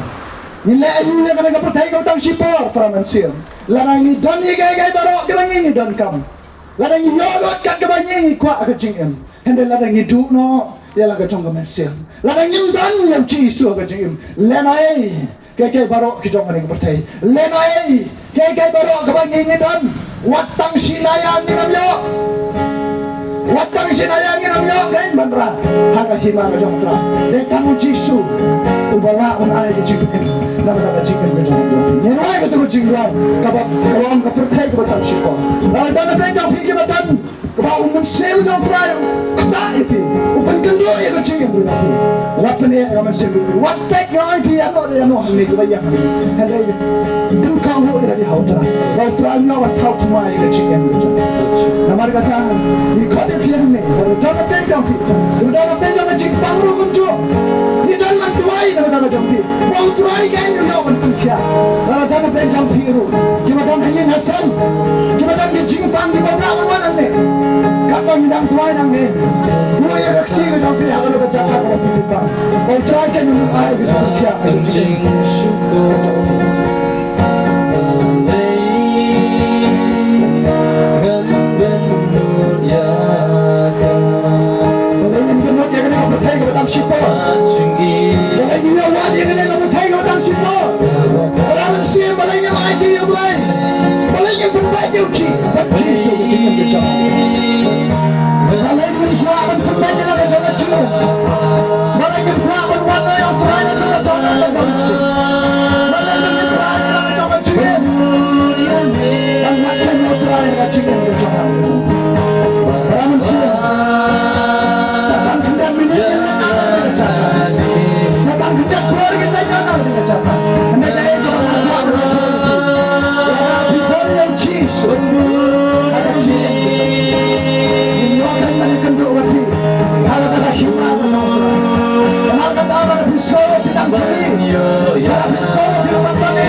Yin le ayu le ke pertai ke betang sipor pramansian. Lanang ni don ni gai barok ke bangi ni don kam. Lanang ni yolot kat ke bangi ni kwa ke jingem. Hende lanang ni du no ya la ke jong ke mansian. Lanang ni don yang Jisu ke jingem. Lenai ke barok ke jong ke pertai. Lenai ke barok ke bangi ni don. watang sinayang ginamyo watang sinayang ginamyo kay manra hanga hima ka jong tra de kanu jisu ubala un ay jikin na ba jikin ka jong jong ni rai ka tu jingwa ka ba kawan ka perthai ka batang sipo na dan na jong pi ka batan ka ba umun sel jong tra ta ipi upan kendo ya ka jikin ka pi wat ne ka man sel wat pek yo pi ya no ya no ni ka ba ya han dai dum ka ho ira di hautra hautra no wat hau tu mai ka jikin ka jong na mar ka ta ni ka de pi ne dan na jong pi dan na jong ka jing pangru kun jo ni dan man tuai na dan na jong pi wa tuai ka ni yo man kia na dan na jong pi ru ki ma dan hayin hasan ki ma dan di jing pang di ba man wan ne ka pa ni dan tuai nang ne wo ya ka ti ka jong pi ha ka cha ka ko pi pa wa tuai ka ni ai ka jong kia Jing syukur Sipo, balay niyo wad yung ganyan na matay ko ng sipo. Wala man siya balay niya mga idea balay. Balay niya punbay niyo chi. Ba't chiso ko chikin ka chama? Balay niyo kuha kan punbay niya na ka chama chino. Balay niyo kuha kan wala yung turay na tumatong na nagawin siya. Balay niyo turay na ka chama chikin. Ang natin yung turay na ka chikin ka chama. Wala man siya. Sabang kanda minit niya na Sabang kita keluar kita jangan dengan cara. Mereka itu orang tua orang tua. Ya, before yang cheese. Ada cheese. Ini orang yang kenduk mati. Kalau kata hima kalau kata orang pisau pinang kiri. Kalau pisau pinang mati.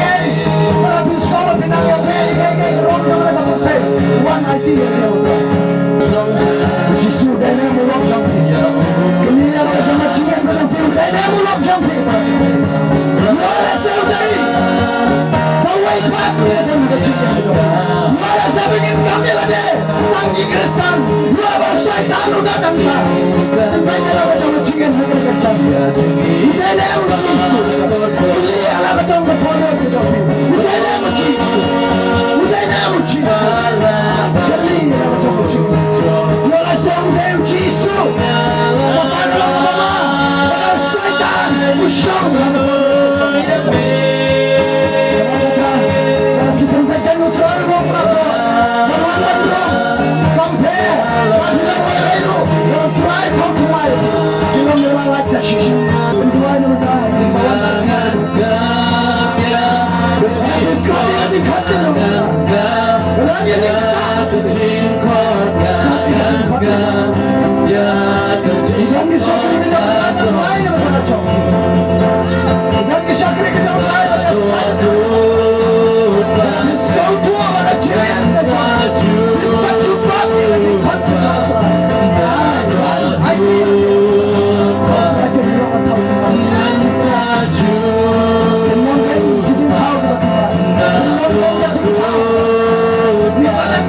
Kalau pisau pinang yang baik kayak orang yang mereka pakai. One idea dia orang. Jisu dan yang mulak jangkit. Kemudian orang jangan cingin berjangkit. Dan yang mulak jangkit. Mara saudari, bawai pati dan bercingin. Mara sabingin kami lade, tanggi Kristen. Mara syaitan udah nangka. Banyak orang jangan cingin mereka cangkit. Dan yang jisu. Kemudian orang jangan bertanya berjangkit. Dan yang jisu. Dan yang jisu. Kemudian orang jangan bercingin. Mara saudari jisu. Usang lang ito. Kita berikan neutral mo prato. Marwan mo. Kampe. Kabilang mayroon. Neutral kang tumay. Kilang naman like the shisha. Neutral naman tayo. Bawan sa mga. Bisko di natin kati naman. Wala niya din kita. Sabi natin kati naman. Ilang isakri nila mga tumay naman na chok. Ilang isakri nila mga tumay naman na satu. Bisko tuwa mga chiriyan na chok. Ipachupak nila din kati naman. Ay, ay, nila ang tawag. Kenong kayo, jijing tao diba diba? Kenong kayo, jijing tao. Di ba na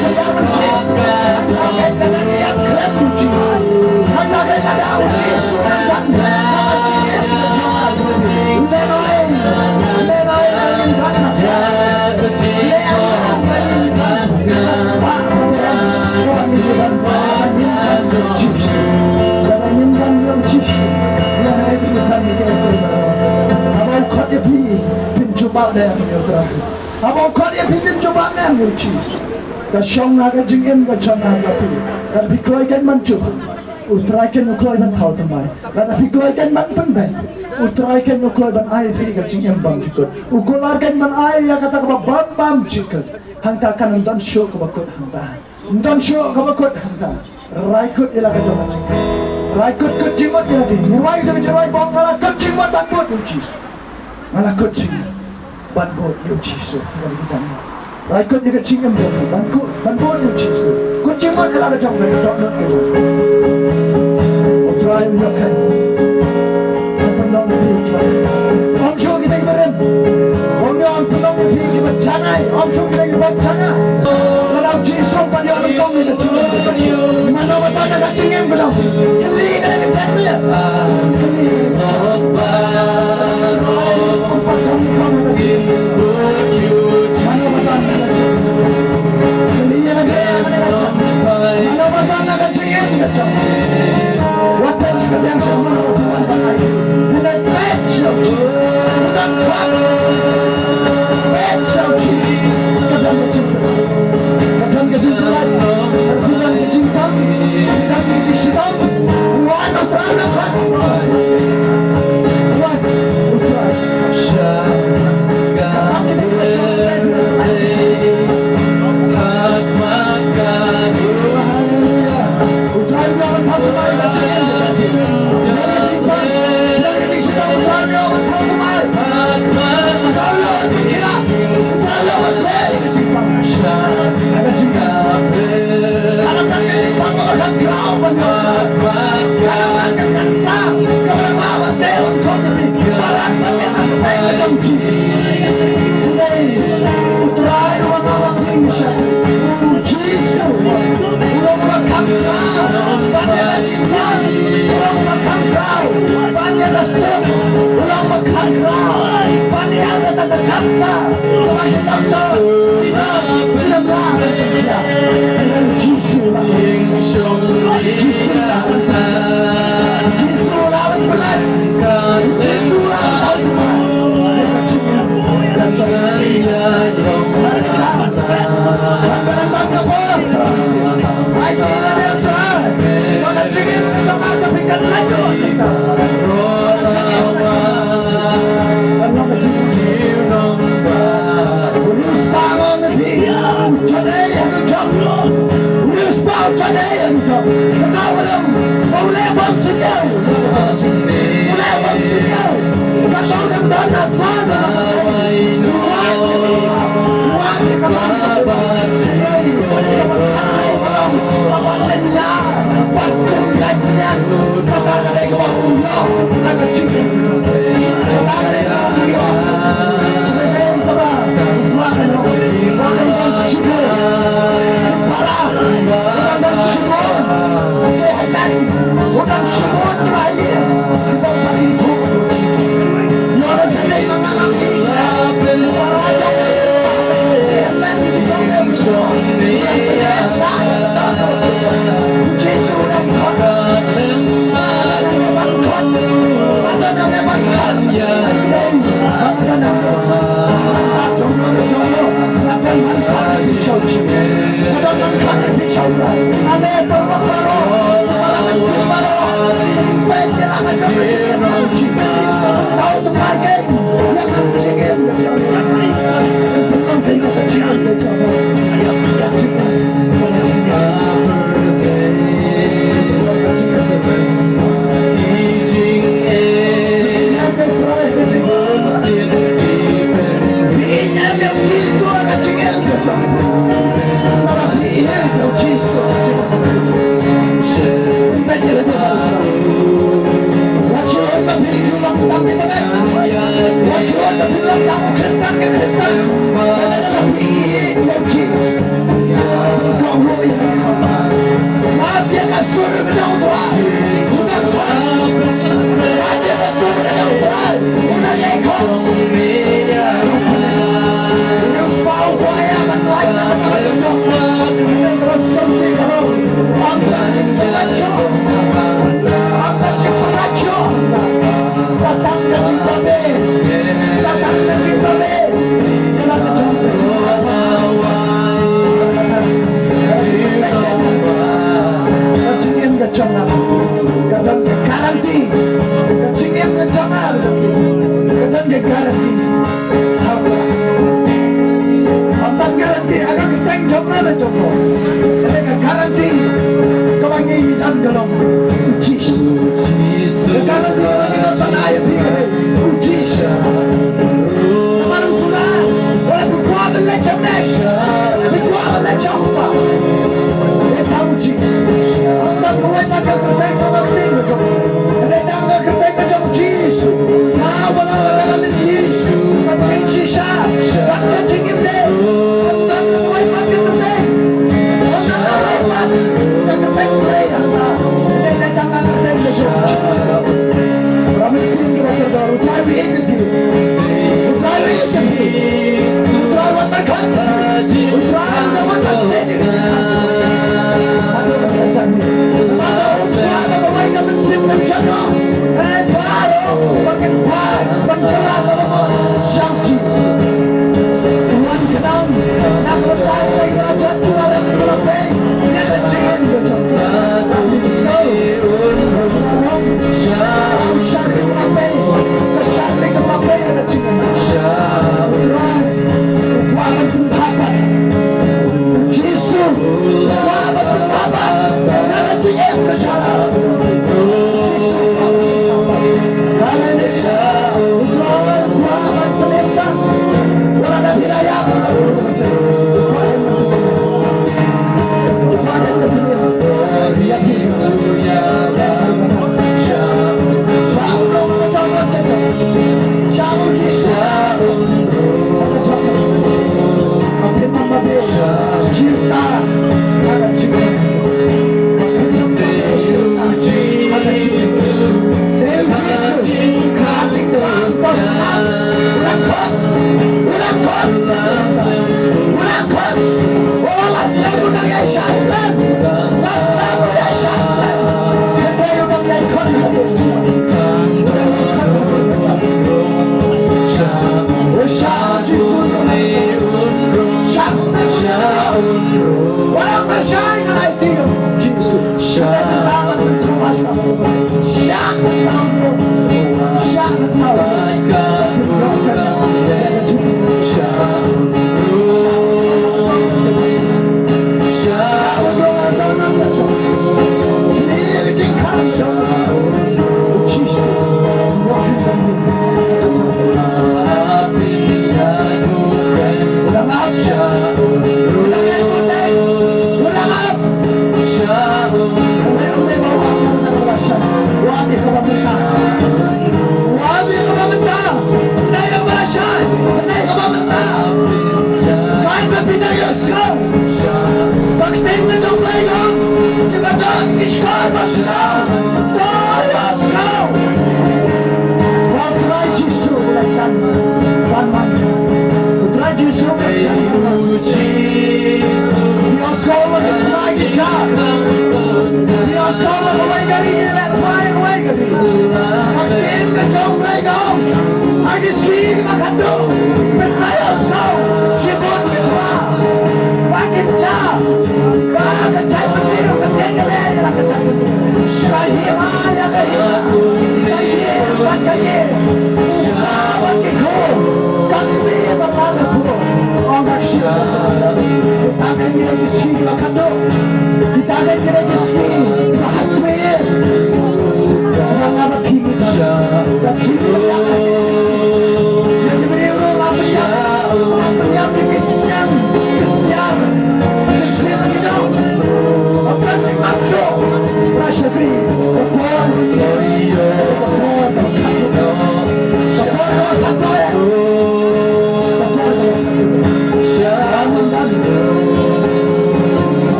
yang bersih. Anda kailan yang keren uji. Anda kailan uji surat dan nama cingin kejumat. Lenoi ingin ganas. Leang menginginkan nasbah keberan. Menginginkan uji. Menginginkan uji. Lenoi menginginkan abang kau dia pincoba dia punya. Abang kau dia pincoba dia uji. Kasyong naga jingin kacana tapi, tapi kloy kan mancu, utrai kan ukloy ban thau tamai, tapi kloy kan man penben, utrai kan ukloy ban ai fi kacingin bang cikut, ukolar kan man ai ya kata kaba bam cikut, hangta kan undan show kaba kot hangta, undan show kaba kot hangta, raikut ila kacana cikut, raikut kot jimot ila di, nirwai tu jerai bang ngala kot jimot ban bot uci, ngala kot jimot ban bot uci so kali kacana. Raikut juga cingam dia, bantu uji su. Kucing mana ada jam dari dokter itu. Utrai melakukan, penolong pergi. Om show kita kemarin, om yang penolong pergi kita canai, om show kita canai. Kalau uji sompan dia orang kau ni cingam. Mana betul ada cingam belum? Kali ada kita dia. Kali. Kumpat kami ada cingam.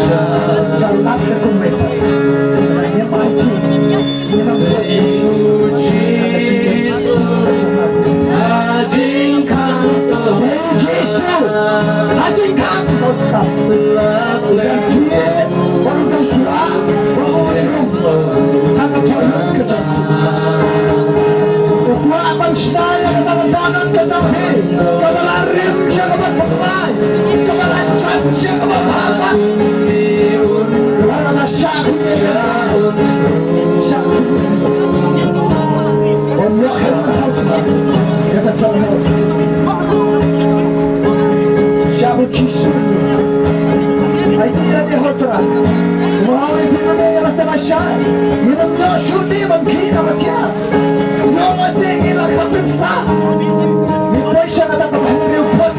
Shine. jingkang dosa. telah Dan dia baru dah surah, baru hangat jalan kejadian. Ukwa abang saya kata kedanan kejampi, kepala rim siya kepala kepala, kepala cat siya kepala apa? Kepala syahud siya, syahud. Onyo hendak kata jalan. Syahud cisun. Idea dia hotra. Mau ibu mana rasa masyai? Yang dia shudi mungkin apa dia? Dia masih hilang kaprimsa. Ni payah kata kapan dia pun.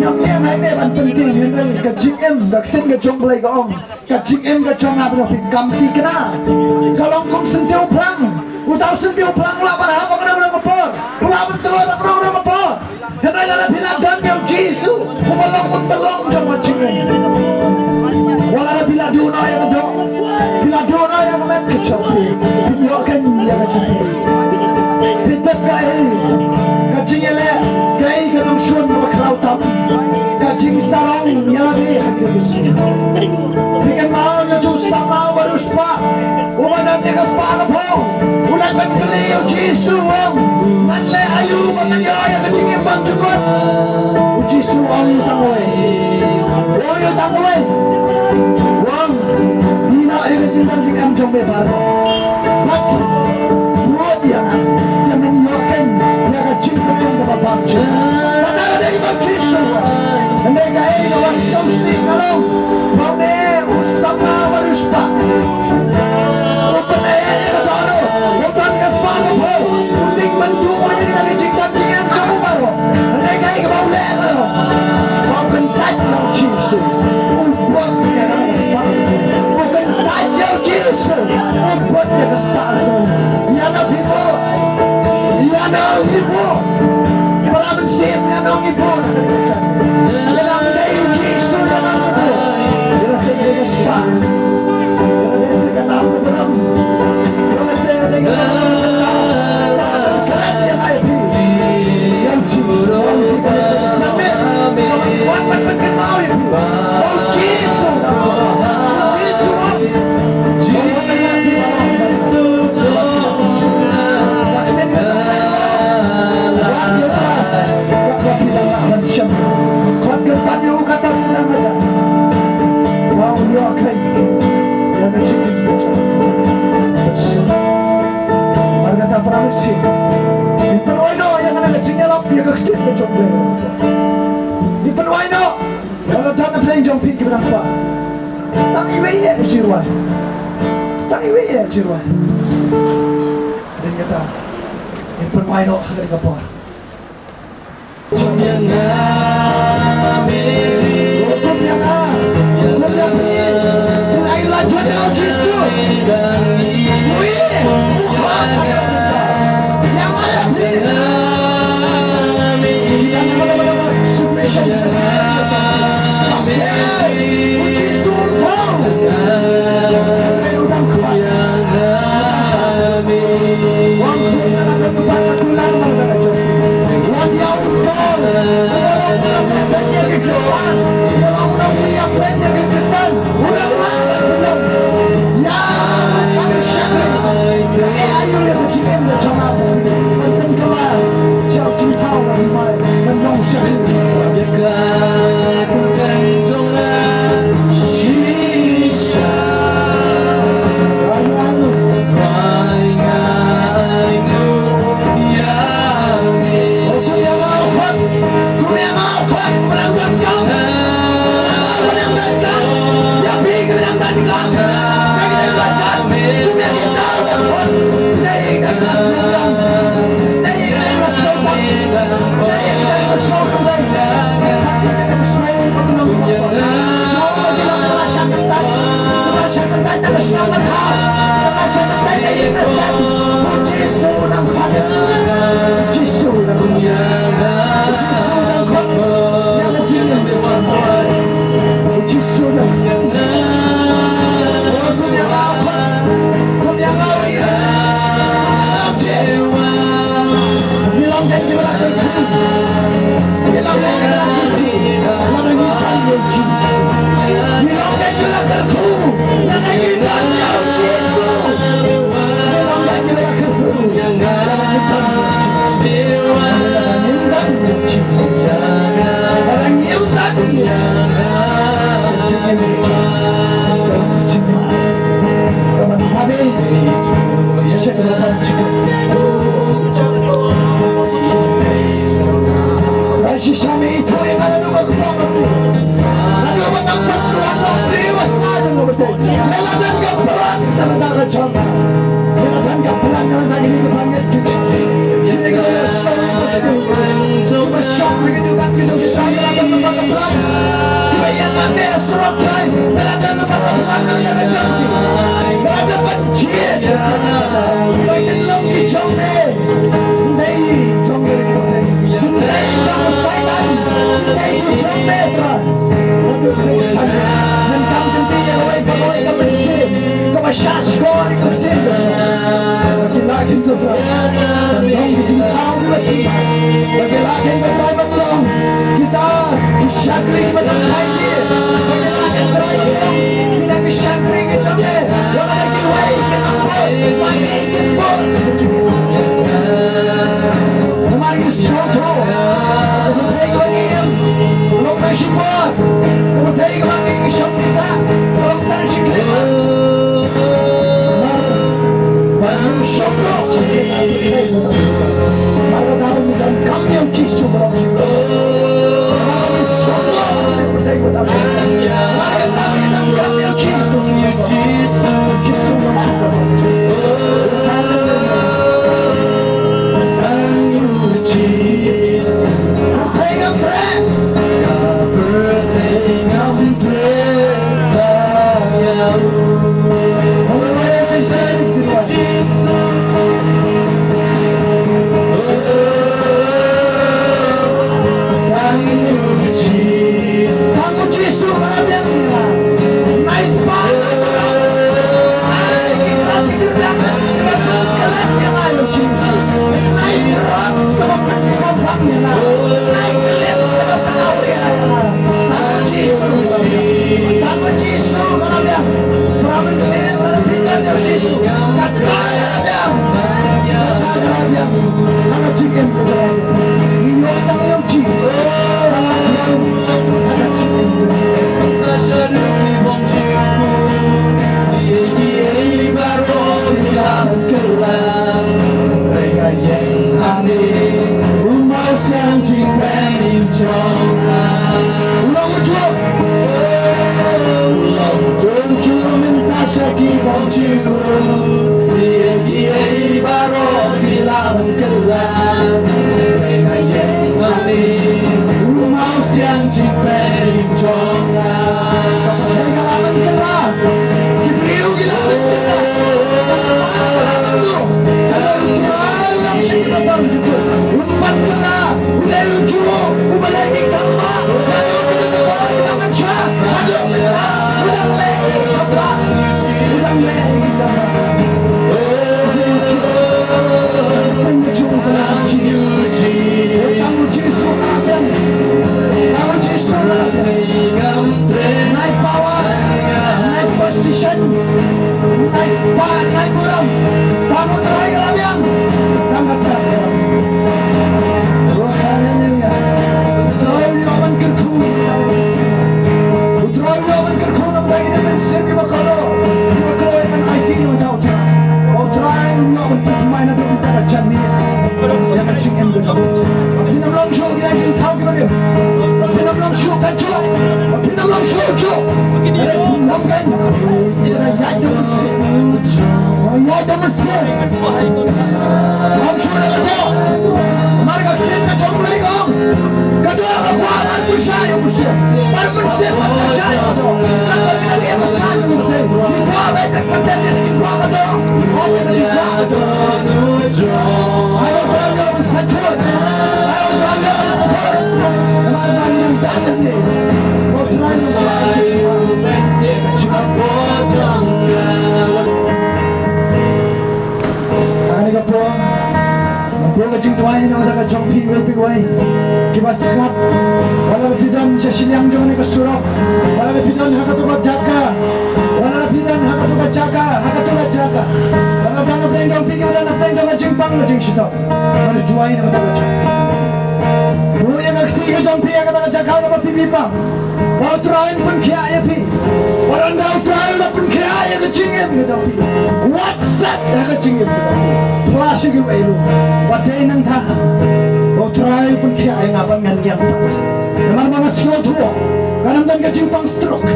Yang yang ini ban penting ini kacing em dak sen ke jong belai gong. Kacing em ke jong apa tapi kampi kena. Kalau kum sentiu pelang, utau sentiu pelang ulah apa kena ulah kapor. Ulah betul ulah kapor. Hendak ada bilang dan dia Yesus. Kumalong mentelong sama cingeng. Walau bila duna yang ada, bila duna yang met kecapi, tunjukkan yang kecapi. Kita kaya, kacing ele, kaya kenang shun berkerau tapi, kacing sarong yang ada habis. Bikin mau tu sama barus pak, umat nanti kaspa lepo, ulat berkeliu Yesus am, manle ayu matanya yang kacing yang bangkut, Yesus am tangoi, oh yo tangoi. Wang, ina ini cinta am jom bebar. Mat, buat dia menyokong dia kecinta yang berbapak. Pada ada yang bercisau, mereka ini bersiap sih kalau mau ne usama beruspa. Open air yang baru, open kaspa apa, unding mendung yang dari cinta yang jauh baru. Mereka ini mau le kalau mau kentat yang cisu, ubah dia kaspa. Bukan tanya cisu, ubah dia kaspa itu. Ya nabi mo. Yanang ibu, para mensim yanang ibu. Yanang dayu Yesus yanang ibu. Dia sedang sepak, dia sedang apa beram, dia sedang beram. Kelat yang api, yang Yesus, sampai kami buat berpegang mau ibu. Oh Yesus, Yesus. Kau depan you kata tidak macam, wow dia okay, dia kecil, mereka tak pernah mesti. Di penuai no yang ada kecilnya lap dia kecil macam ni. Di penuai no, kalau dah nak play jump pergi berapa? Setang iwe ya jiruan, setang iwe ya jiruan. Dan kata, di penuai no hari apa? Hukum yang amin, Hukum yang beri nilai lanjut yang Yesus. Wih, Tuhan yang mana beri? Yang mana submission Puji Sultan. Kami udang kuat. Wang kuat ada kepada kulan mana kacau. Wang dia udang. Orang punya Kristen, orang punya friend yang Kristen, orang ya, kami syakir. Ayo yang kecil macam apa? Penting kelar, jauh cinta orang mai, menang syakir. biarkan ku gantungan sisa. Ayo, Bilang yang ketiga jom pi kata jaga apa pi bang. Bau terakhir pun kia ya pi. Orang dah terakhir pun kia ya kecingin kita pi. WhatsApp ya kecingin kita pi. Flash ke bayu. Wadai nang tha. Bau terakhir pun kia ya ngapan ngan yang pat. Namar banget slow tu. Kanam dan kecing pang stroke.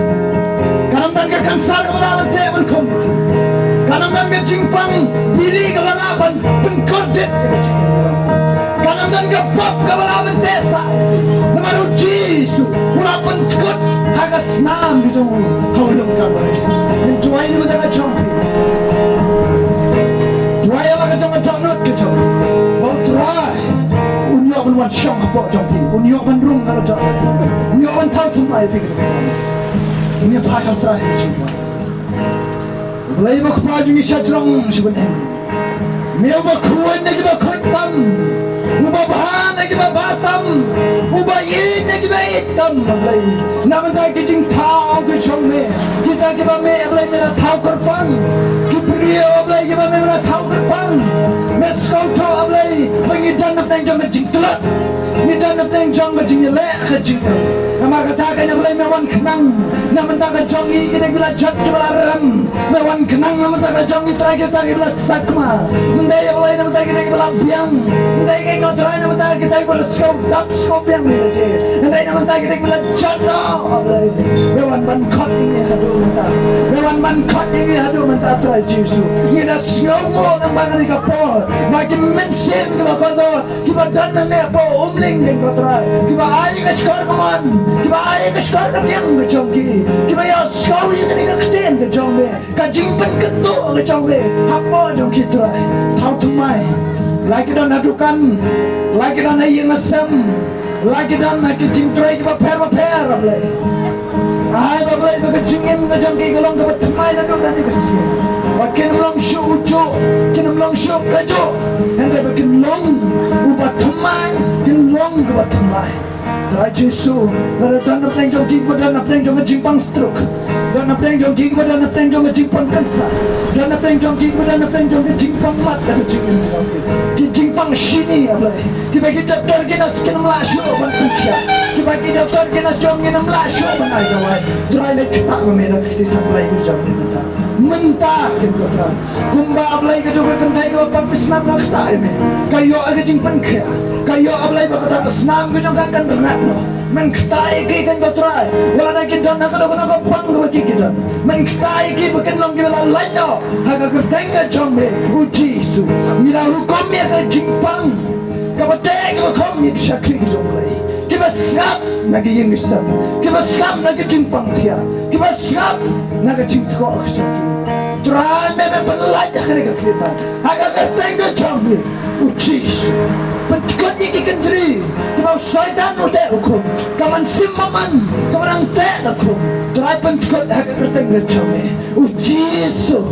Kanam dan ke kanser kepala mati pun kom. Kanam dan kecing pang biri kepala pun pengkodet. Kanam dan ke pop kepala desa. Namar ujisu. Pura pun kot. Hagas nam gitu. Haulum kamar. Menjuai ni muda kacang. Juai lah kacang kacang not kacang. Bau terai. Unyok pun wan syong apa jompi. Unyok pun rung kalau jompi. Unyok pun tahu tumai pikir. Ini apa yang terakhir cuma. Belai mak pelajar ni syajrong sebenarnya. Mia mak kuat ni kita kuatam. Ubah bahan ni kita batam. Ubah ini ni kita hitam. Belai. Nama tak kijing tahu kecom me. Kita me belai mera tahu kerpan. Kiprio belai kita me mera tahu kerpan. Meskau tahu belai. Mengidan apa yang jom kijing telat. Nidan apa yang jom kijing lek kijing. Nama katakan yang belai mewan kenang. Nama tak jongi kita bila jat kita ram. Mewan kenang nama tak jongi terakhir kita bila sakma. Mendaya belai nama tak kita bila biang. Mendaya kita ngotorai nama tak kita bila skop dap skop biang ni je. Mendaya nama tak kita bila jat dah. Mewan ban kot ini hadu mata. Mewan ban kot ini hadu mata terai Yesus. Kita semua orang bangun di kapal. Bagi mensin kita kodo. Kita dan ni apa umling kita terai. Kita air ke sekolah keman. Kita air ke sekolah kepiang ke jomki. Kita ya sekali ni ke keten ke jombe. Kajing pen ketuk ke jombe. Apa jomki terai. Tahu tumai. Lagi dah nadukan. Lagi dah nak yang asam. Lagi dah nak kajing terai kita per boleh. Ay boleh kajing em ke jomki golong ke tumai nadukan ni kesih. Makin long show ujo. Makin long show kajo. Hendak makin long. Ubah tumai. Makin long ke tumai. Raja Yesus, lara dan apa yang jom kiki dan apa yang jom jimpang stroke, dan apa yang jom kiki dan apa yang jom jimpang kanser, dan apa yang jom kiki dan apa yang jom jimpang mat dan jimpang sini apa? Kita kita doktor kita skin melasho bantuan, kita kita doktor kita jom kita melasho banai kawan. Terakhir kita memilih kita sampai berjam kita. Mentah kita kan, kumba ablay kita juga kentai kita papis nak kita ini. Kayo ada jimpang kaya, kayo ablay berkata senam kita kan berat. Mengketai ki kan kotorai wala na ki don nakado ko pang ro ki kita mengketai ki bukan long ki wala laino haga kertenga jombe ujisu mira hukum ya ka jimpang ka bateng ka kom ni shakri jombe ki basap nagi yeng sap ki basap nagi jimpang dia ki basap nagi jimpko shaki trai me pelaj kare ka kita haga kertenga jombe ujisu Betkot iki kendri, kau syaitan udah hukum, kaman simaman, kaman tak hukum. Terakhir betkot agak kerteng lecome, ujisu,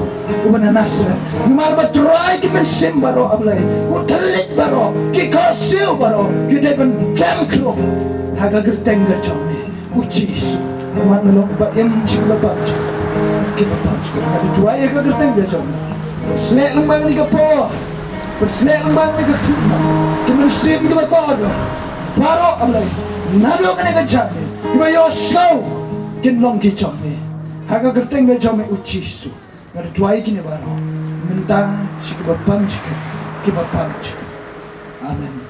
kaman nasra. Kemar betrai kaman sim baro ablay, utelit baro, kikasiu baro, kita ben kemklo, agak kerteng lecome, ujisu. Kemar melok ba em cila baca, kita baca. Ada dua agak kerteng lecome. Selek lembang ni kapo. Bersenek lembang ni ketuma. Kita sim kita kodo. Baro ablay. Nado kena kejam ni. Kita yosau. Kita long kicam ni. Haga kerteng kejam ni ucisu. Ngada tuai kini baro. Mentang si kita panjik. Kita panjik. Amen.